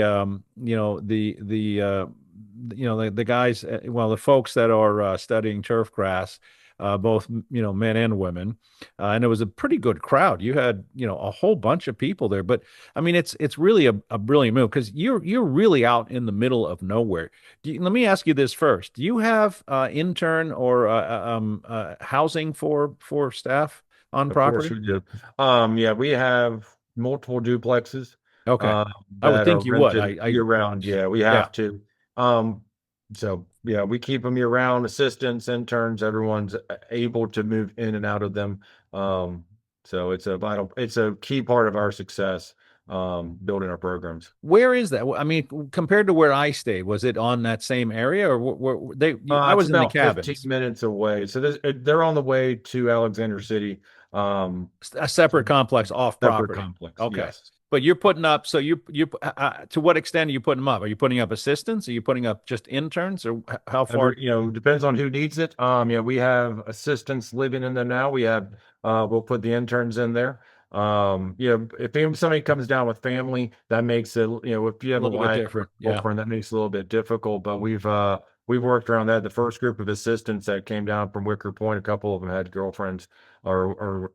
guys, well, the folks that are studying turf grass, both men and women, and it was a pretty good crowd. You had a whole bunch of people there, but I mean it's really a brilliant move because you're really out in the middle of nowhere. Let me ask you this first: do you have intern or housing for staff on Of course property? we do. Yeah, we have multiple duplexes Okay, I would that are think you would. rented year round. Yeah, we Yeah. have to. So yeah, we keep them year round. Assistants, interns, everyone's able to move in and out of them. So it's a key part of our success, building our programs. Where is that? I mean, compared to where I stayed, was it on that same area or where they? I It's was in the about 15 cabins, minutes away. So they're on the way to Alexander City. a separate complex off Separate property. complex. Okay. Yes. But you're putting up, so you to what extent are you putting them up? Are you putting up assistants? Are you putting up just interns, or how far? Depends on who needs it. Yeah, we have assistants living in there now. We'll put the interns in there. If somebody comes down with family, that makes it, if you A have a little bit wife, different. Yeah. girlfriend, that makes it a little bit difficult. But we've worked around that. The first group of assistants that came down from Wicker Point, a couple of them had girlfriends or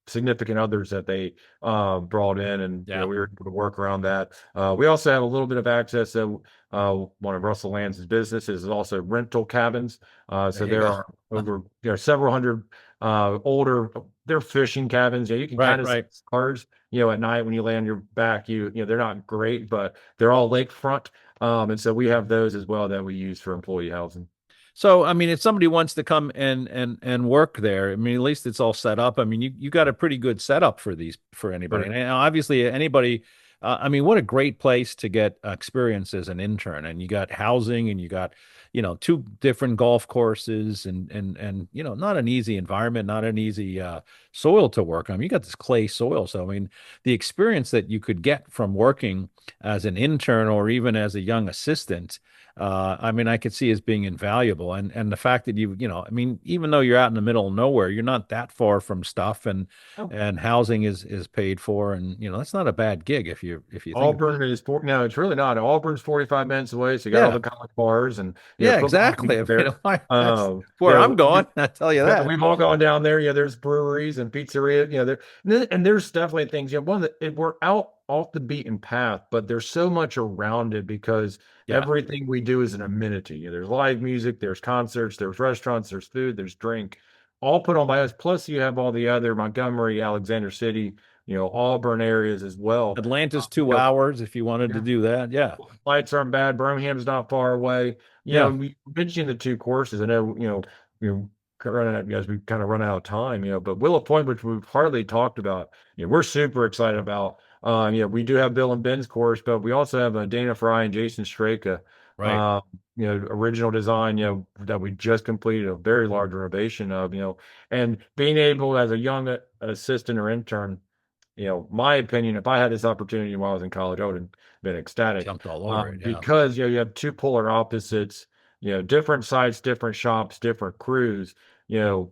significant others that they brought in, and Yeah. we were able to work around that. We also have a little bit of access. So one of Russell Lance's businesses is also rental cabins. So There you there go. there are several hundred older. They're fishing cabins. Yeah, you can kind of Right. see cars. At night when you lay on your back, they're not great, but they're all lakefront. And so we have those as well that we use for employee housing. So, I mean, if somebody wants to come and work there, I mean, at least it's all set up. I mean, you got a pretty good setup for these for anybody. Right. And obviously, anybody. I mean, what a great place to get experience as an intern. And you got housing, and you got, two different golf courses, and not an easy environment, not an easy soil to work on. You got this clay soil, so I mean, the experience that you could get from working as an intern or even as a young assistant, I mean, I could see as being invaluable. And the fact that I mean, even though you're out in the middle of nowhere, you're not that far from stuff, Oh. and housing is paid for, and that's not a bad gig if you think about it. Auburn is no, it's really not. Auburn's 45 minutes away, so you got all Yeah, the college bars and yeah, football exactly. I there. mean, that's You where I'm know, going. I tell you that. we've all gone down there. Yeah, there's breweries and pizzeria. And there's definitely things. One that we're out off the beaten path, but there's so much around it because Yeah, everything we do is an amenity. There's live music, there's concerts, there's restaurants, there's food, there's drink, all put on by us. Plus, you have all the other Montgomery, Alexander City, Auburn areas as well. Atlanta's You two know, hours if you wanted to do that. Yeah, Flights aren't bad. Birmingham's not far away. yeah, We mentioned the two courses. I know, running out, guys, we kind of run out of time, but Willow Point, which we've hardly talked about, we're super excited about. We do have Bill and Ben's course, but we also have Dana Fry and Jason Straka, right. original design, that we just completed a very large renovation of, and being able as a young assistant or intern, my opinion, if I had this opportunity while I was in college, I would have been ecstatic. Jumped all over it. Yeah, Because you have two polar opposites, different sites, different shops, different crews,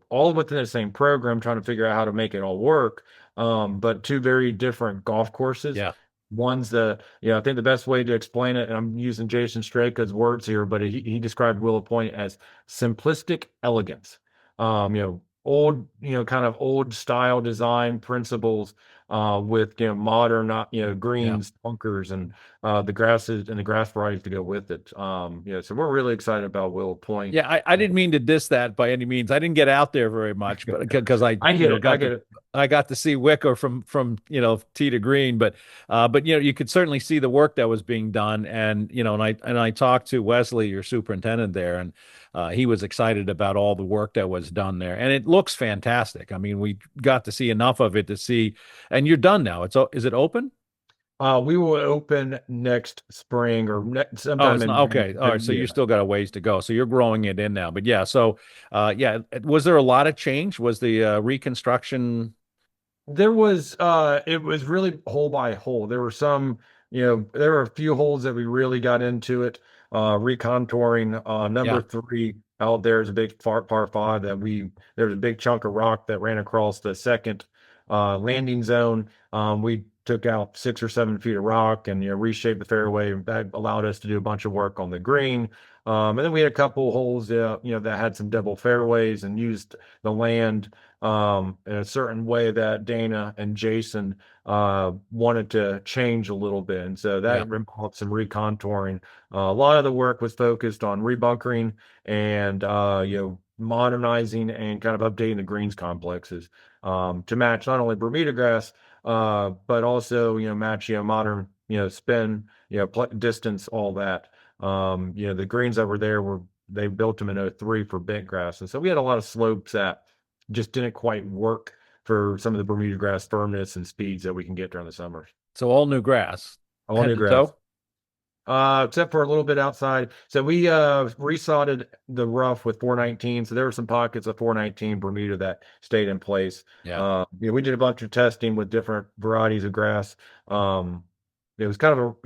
all within the same program, trying to figure out how to make it all work. But two very different golf courses. yeah, One's I think the best way to explain it, and I'm using Jason Straka's words here, but he described Willow Point as simplistic elegance. Old, kind of old style design principles, with modern, yeah. greens, bunkers, and the grasses and the grass varieties to go with it. So we're really excited about Willow Point. Yeah, I didn't mean to diss that by any means. I didn't get out there very much, but because I, I get it. I get it. I got to see Wicker from tee to green, but you could certainly see the work that was being done, and I talked to Wesley, your superintendent there, and he was excited about all the work that was done there, and it looks fantastic. I mean, we got to see enough of it to see, and you're done now. Is it open? We will open next spring or Oh, sometime it's in not May. okay. All right, so Yeah. you still got a ways to go. So you're growing it in now. But yeah, so yeah, was there a lot of change? Was the reconstruction? There was it was really hole by hole. There were some, there were a few holes that we really got into it. Recontouring, number Yeah, three out there is a big par five that there was a big chunk of rock that ran across the second landing zone. We took out 6 or 7 feet of rock and reshaped the fairway. That allowed us to do a bunch of work on the green. And then we had a couple holes that had some double fairways and used the land in a certain way that Dana and Jason wanted to change a little bit. And so that yeah. involved some recontouring. A lot of the work was focused on rebunkering and modernizing and kind of updating the greens complexes to match not only Bermuda grass, but also match modern spin, distance, all that. The greens that were there they built them in '03 for bent grass, and so we had a lot of slopes that just didn't quite work for some of the Bermuda grass firmness and speeds that we can get during the summers. So all new grass, All head new to grass. toe. Except for a little bit outside. So we resodded the rough with 419. So there were some pockets of 419 Bermuda that stayed in place. Yeah. We did a bunch of testing with different varieties of grass. It was kind of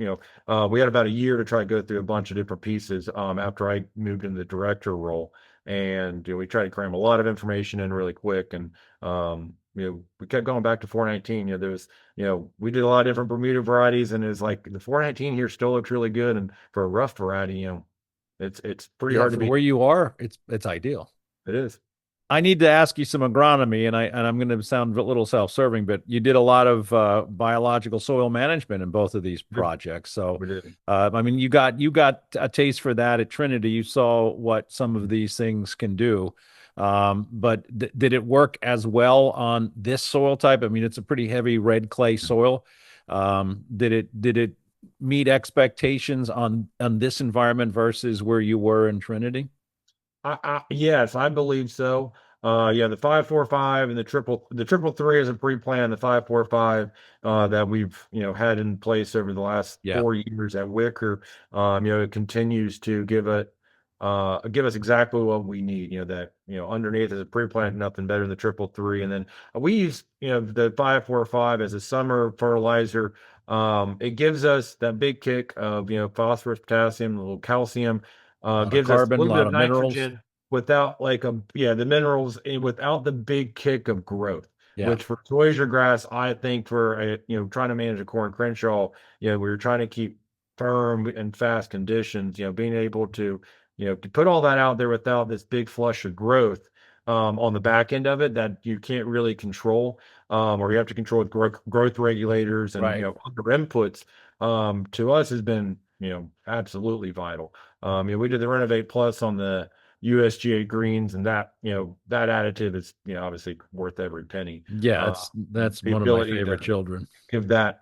we had about a year to try to go through a bunch of different pieces after I moved into the director role, and we tried to cram a lot of information in really quick, and we kept going back to 419. There was we did a lot of different Bermuda varieties, and it was like the 419 here still looks really good, and for a rough variety, it's pretty Yeah, hard to for beat. where you are, it's ideal. It is. I need to ask you some agronomy, and I'm going to sound a little self-serving, but you did a lot of biological soil management in both of these projects. So, We did. I mean, you got a taste for that at Trinity. You saw what some of these things can do. But did it work as well on this soil type? I mean, it's a pretty heavy red clay soil. Did it meet expectations on this environment versus where you were in Trinity? Yes, I believe so. Yeah, the 545 and the triple three is a pre-plan. The 545 that we've had in place over the last Yeah. 4 years at Wicker, it continues to give us exactly what we need. That underneath is a pre-plan, nothing better than the triple three, and then we use the 545 as a summer fertilizer. It gives us that big kick of phosphorus, potassium, a little calcium, A lot of gives us a carbon, a little bit lot of of minerals. nitrogen without like the minerals without the big kick of growth. Yeah. Which for zoysia grass, I think for trying to manage a Core Crenshaw, we were trying to keep firm and fast conditions. Being able to put all that out there without this big flush of growth on the back end of it that you can't really control, or you have to control with growth regulators and Right. other inputs. To us has been absolutely vital. We did the Renovate Plus on the USGA greens, and that additive is obviously worth every penny. Yeah, Uh, that's the one of my ability to favorite children. give that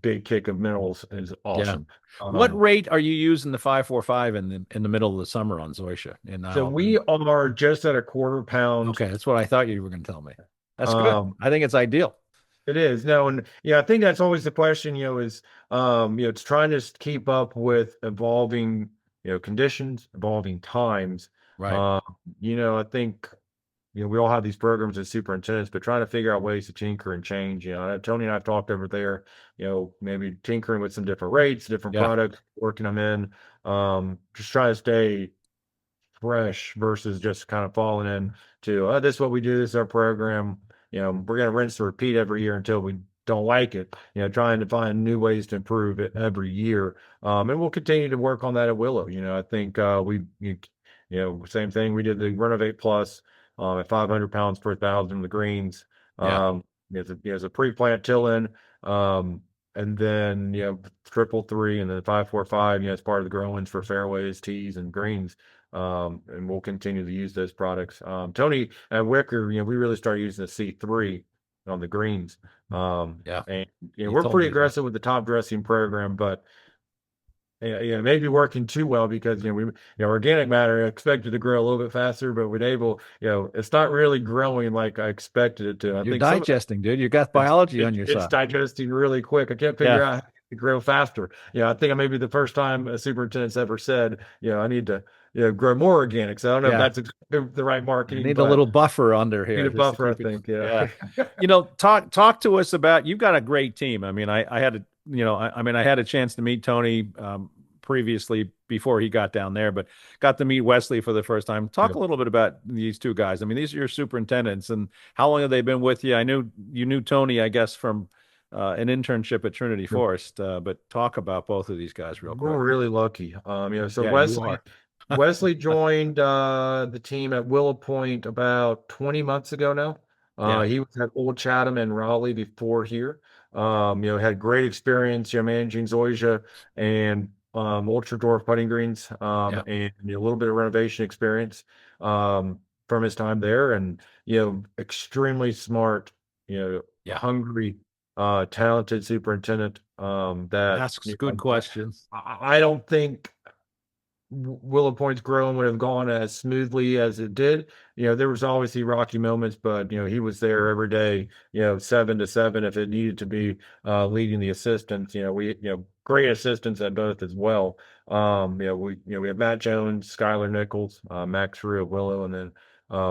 big kick of minerals is Yeah. awesome. What rate are you using the 545 in the middle of the summer on Zoysia? And So now, we are just at a quarter pound. okay, that's what I thought you were going to tell me. That's good. Um, I think it's ideal. it is. No, and I think that's always the question, is it's trying to keep up with evolving, conditions, evolving times. Right. Uh, I think we all have these programs as superintendents, but trying to figure out ways to tinker and change. Tony and I have talked over there, maybe tinkering with some different rates, different Yeah. products, working them in, just trying to stay fresh versus just kind of falling in to, this is what we do, this is our program. We're going to rinse and repeat every year until we don't like it, trying to find new ways to improve it every year. And we'll continue to work on that at Willow. I think same thing. We did the Renovate Plus at 500 pounds per thousand, the greens. Yeah. As a pre-plant till-in. And then, triple three and then 545, as part of the grow-ins for fairways, tees, and greens. And we'll continue to use those products. Tony at Wicker, we really started using the C3 on the greens. Yeah. And He we're told pretty me that. aggressive with the top dressing program, but maybe working too well because organic matter expected to grow a little bit faster, but we're able, it's not really growing like I expected it to. I You're think some of digesting, dude. You got biology on your it's side. digesting really quick. I can't Yeah. figure out how to grow faster. I think I may be the first time a superintendent's ever said, I need to, grow more organic. So I don't know Yeah. if that's the right I marketing, need a but little buffer under need here a just to buffer, I keep it. think. Yeah. Yeah. Talk to us about, you've got a great team. I mean, I had I had a chance to meet Tony previously before he got down there, but got to meet Wesley for the first time. Talk a little bit about these two guys. I mean, these are your superintendents, and how long have they been with you? I knew you knew Tony, I guess, from an internship at Trinity Forest, but talk about both of these guys real quick. We're really lucky. So Yeah, you Wesley, are. Wesley joined the team at Willow Point about 20 months ago now. Yeah. He was at Old Chatham and Raleigh before here. Had great experience, managing Zoysia and ultra dwarf putting greens, Yeah. and a little bit of renovation experience from his time there, and extremely smart, Yeah. hungry, talented superintendent. That Asks good questions. I don't think Willow Point's growing would have gone as smoothly as it did. There was obviously rocky moments, but he was there every day, 7 to 7 if it needed to be, leading the assistants. We great assistants at both as well. We have Matt Jones, Skylar Nichols, Max Rue at Willow, and then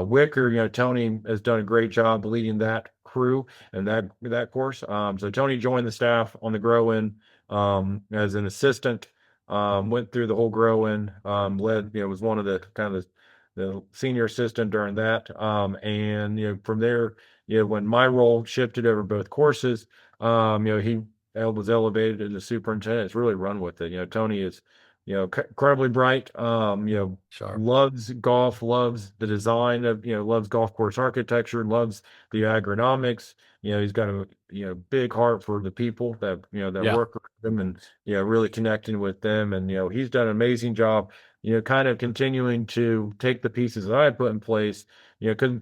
Wicker. Tony has done a great job leading that crew and that course. So Tony joined the staff on the grow in as an assistant. Went through the whole grow-in, led, was one of the kind of the senior assistant during that. And, from there, when my role shifted over both courses, he was elevated as a superintendent. It's really run with it. Tony is, incredibly bright, Sharp. loves golf, loves the design of, loves golf course architecture, loves the agronomics. He's got a, big heart for the people that, that Yeah. work with him and, really connecting with them. And, he's done an amazing job, kind of continuing to take the pieces that I had put in place, because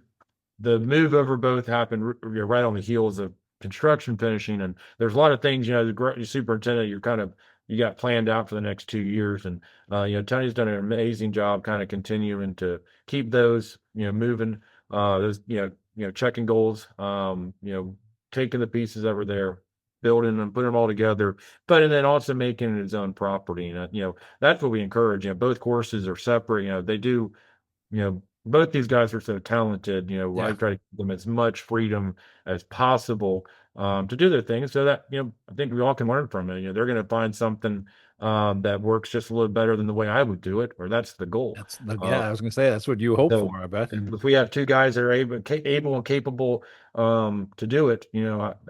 the move over both happened right on the heels of construction finishing. And there's a lot of things, as a superintendent, you're kind of you got planned out for the next 2 years. And Tony's done an amazing job kind of continuing to keep those moving. Those checking goals. Taking the pieces that were there, building them, putting them all together, but and then also making it his own property. And that's what we encourage. Both courses are separate. They do. Both these guys are so talented. I Yeah. try to give them as much freedom as possible to do their thing, so that I think we all can learn from it. They're going to find something that works just a little better than the way I would do it, or that's the goal. Yeah, I was gonna say that's what you hope So, for, I bet. and if we have two guys that are able and capable to do it,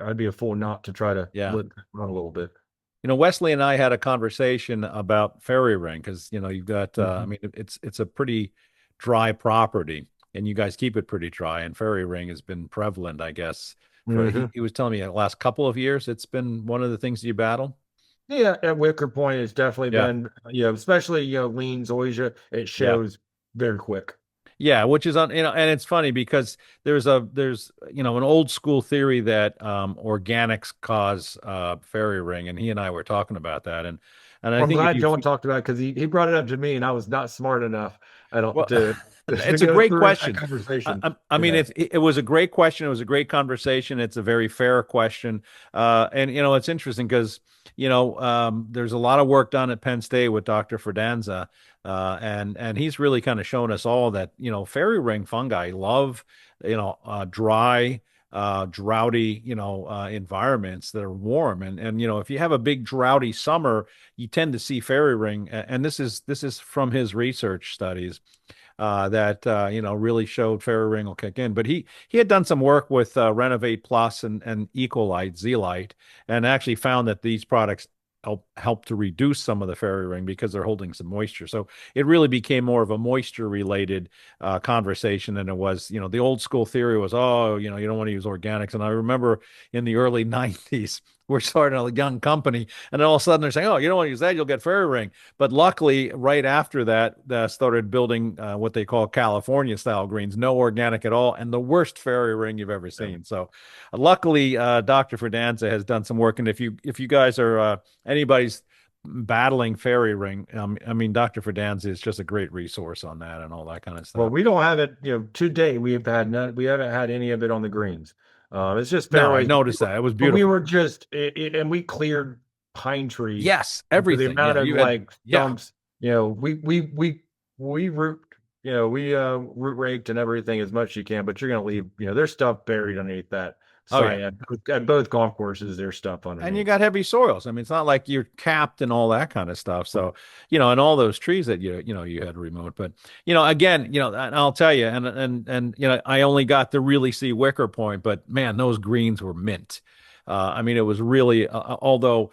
I'd be a fool not to try to Yeah. let that run a little bit. Wesley and I had a conversation about fairy ring because you've got I Mhm. mean it's a pretty dry property and you guys keep it pretty dry, and fairy ring has been prevalent, I guess. For Mhm. he was telling me the last couple of years it's been one of the things you battle. Yeah, at Wicker Point, it's definitely Yeah. been, especially lean zoysia. It Yeah. shows very quick. Yeah, which is on, and it's funny because there's an old school theory that organics cause fairy ring, and he and I were talking about that, and I Well, I'm think if glad you John talked about it because he brought it up to me and I was not smart enough I don't well, to it's a go great through that question. conversation. I mean, Yeah. it was a great question. It was a great conversation. It's a very fair question. And it's interesting because, there's a lot of work done at Penn State with Dr. Fredanza. And he's really kind of shown us all that, fairy ring fungi love, dry, droughty, environments that are warm. And, if you have a big droughty summer, you tend to see fairy ring. And this is from his research studies that really showed fairy ring will kick in. But he had done some work with Renovate Plus and Ecolite, Zeolite, and actually found that these products help to reduce some of the fairy ring because they're holding some moisture. So it really became more of a moisture related conversation than it was. The old school theory was, oh, you don't want to use organics. And I remember in the early 90s, we're starting a young company, and then all of a sudden they're saying, oh, you don't want to use that, you'll get fairy ring. But luckily, right after that, started building what they call California style greens, no organic at all, and the worst fairy ring you've ever seen. So, luckily, Dr. Fredanza has done some work, and if you guys are anybody's battling fairy ring, I mean, Dr. Fredanza is just a great resource on that and all that kind of Well, stuff. we don't have it, today we haven't had any of it on the greens. It's just No, I fairways, noticed that. It was but we beautiful. were just and we cleared pine trees Yes, for the everything. amount Yeah, of you had, like yeah. stumps. We root, we root raked and everything as much as you can, but you're gonna leave, there's stuff buried underneath that Oh, yeah. site at both golf courses. There's stuff And you underneath. got heavy soils. I mean, it's not like you're capped and all that kind of stuff. So, and all those trees that you had removed. But, again, and I'll tell you, and I only got to really see Wicker Point, but man, those greens were mint. I mean, it was really, although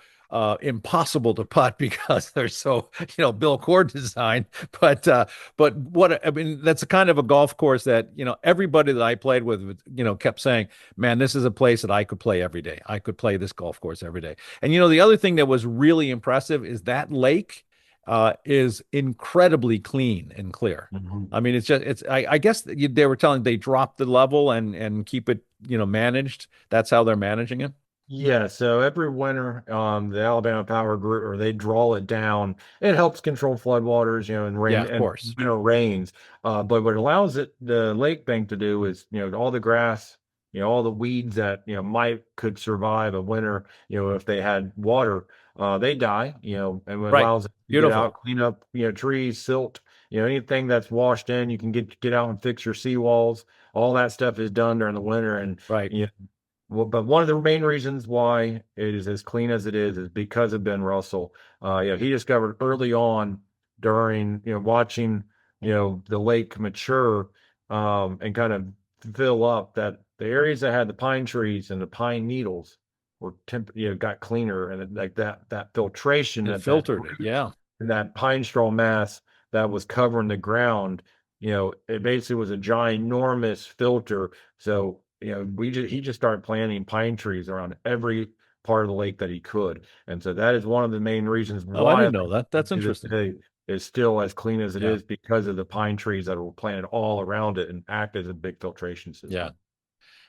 impossible to putt because they're so, Bill Cord designed. But what I mean, that's a kind of a golf course that, everybody that I played with, kept saying, man, this is a place that I could play every day. I could play this golf course every day. And the other thing that was really impressive is that lake is incredibly clean and clear. Mhm. I mean, I guess they were telling they dropped the level and keep it, managed. That's how they're managing it. Yeah, so every winter, the Alabama Power Group, or they draw it down. It helps control floodwaters, and Yeah, rain of and course. rains. But what allows the lake bank to do is, all the grass, all the weeds that could survive a winter, if they had water, they die, and it Right. allows it to get Beautiful. out, clean up, trees, silt, anything that's washed in, you can get out and fix your seawalls. All that stuff is done during the winter, and Right. well, but one of the main reasons why it is as clean as it is because of Ben Russell. He discovered early on during watching the lake mature and kind of fill up that the areas that had the pine trees and the pine needles were got cleaner, and like that filtration It that filtered it. Yeah. that pine straw mass that was covering the ground, it basically was a ginormous filter. So, he just started planting pine trees around every part of the lake that he could. And so that is one of the main reasons Oh, I why didn't know that. That's to this interesting. day is still as clean as it Yeah. is because of the pine trees that were planted all around it and act as a big filtration Yeah. system.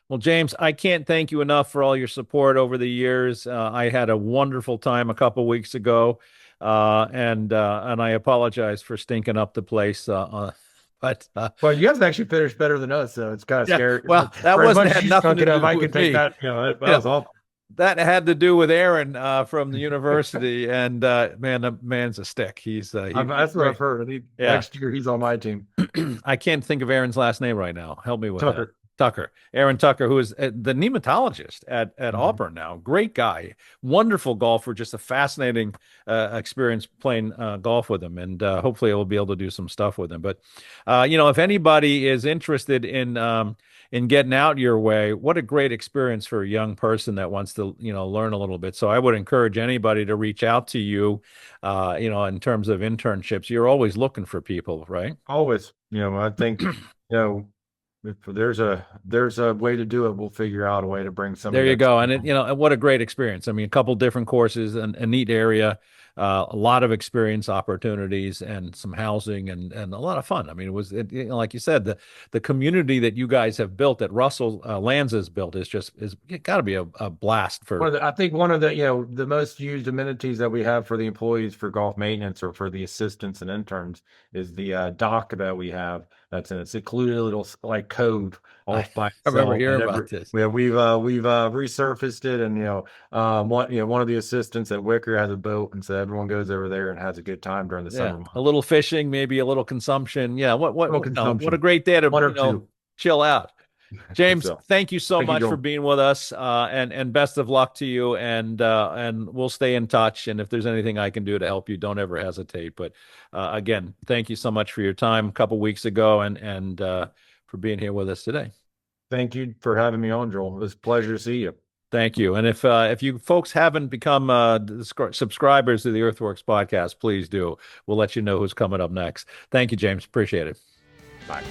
Well, James, I can't thank you enough for all your support over the years. I had a wonderful time a couple weeks ago, and I apologize for stinking up the place. But Well, you guys actually finished better than us, so it's kind of yeah, scary. well, that For as wasn't much as had you nothing stunk to it up, do I can with take me. that. That You was know, awful. that had to do with Aaron from the university, and man, the man's a stick. He's That's what I've great. heard. Yeah. Next year, he's on my team. I can't think of Aaron's last name right now. Help me with that. Tucker. Tucker, Aaron Tucker, who is the nematologist at Mhm. Auburn now. Great guy, wonderful golfer, just a fascinating experience playing golf with him, and hopefully I will be able to do some stuff with him. But if anybody is interested in getting out your way, what a great experience for a young person that wants to learn a little bit. So I would encourage anybody to reach out to you, in terms of internships. You're always looking for people, right? Always, I think, if there's a way to do it, we'll figure out a way to bring There somebody you that's go. And what a great experience. I mean, a couple different courses, a neat area, a lot of experience opportunities and some housing and a lot of fun. I mean, like you said, the community that you guys have built, that Russell Lanza has built, is got to be a blast for. I think one of the most used amenities that we have for the employees for golf maintenance or for the assistants and interns is the dock that we have. That's in a secluded little like cove I off by remember itself. hearing about this. We've resurfaced it, and one of the assistants at Wicker has a boat, and so everyone goes over there and has a good time during the Yeah, summer a months. little fishing, maybe a little consumption. Yeah, Little what a consumption, great day to one or two. chill out. James, So thank you so thank you, much for Joel. being with us, and best of luck to you. And we'll stay in touch. And if there's anything I can do to help you, don't ever hesitate. But again, thank you so much for your time a couple weeks ago, and for being here with us today. Thank you for having me on, Joel. It was a pleasure to see you. Thank you. And if you folks haven't become subscribers to the EarthWorks podcast, please do. We'll let you know who's coming up next. Thank you, James. Appreciate it. Bye.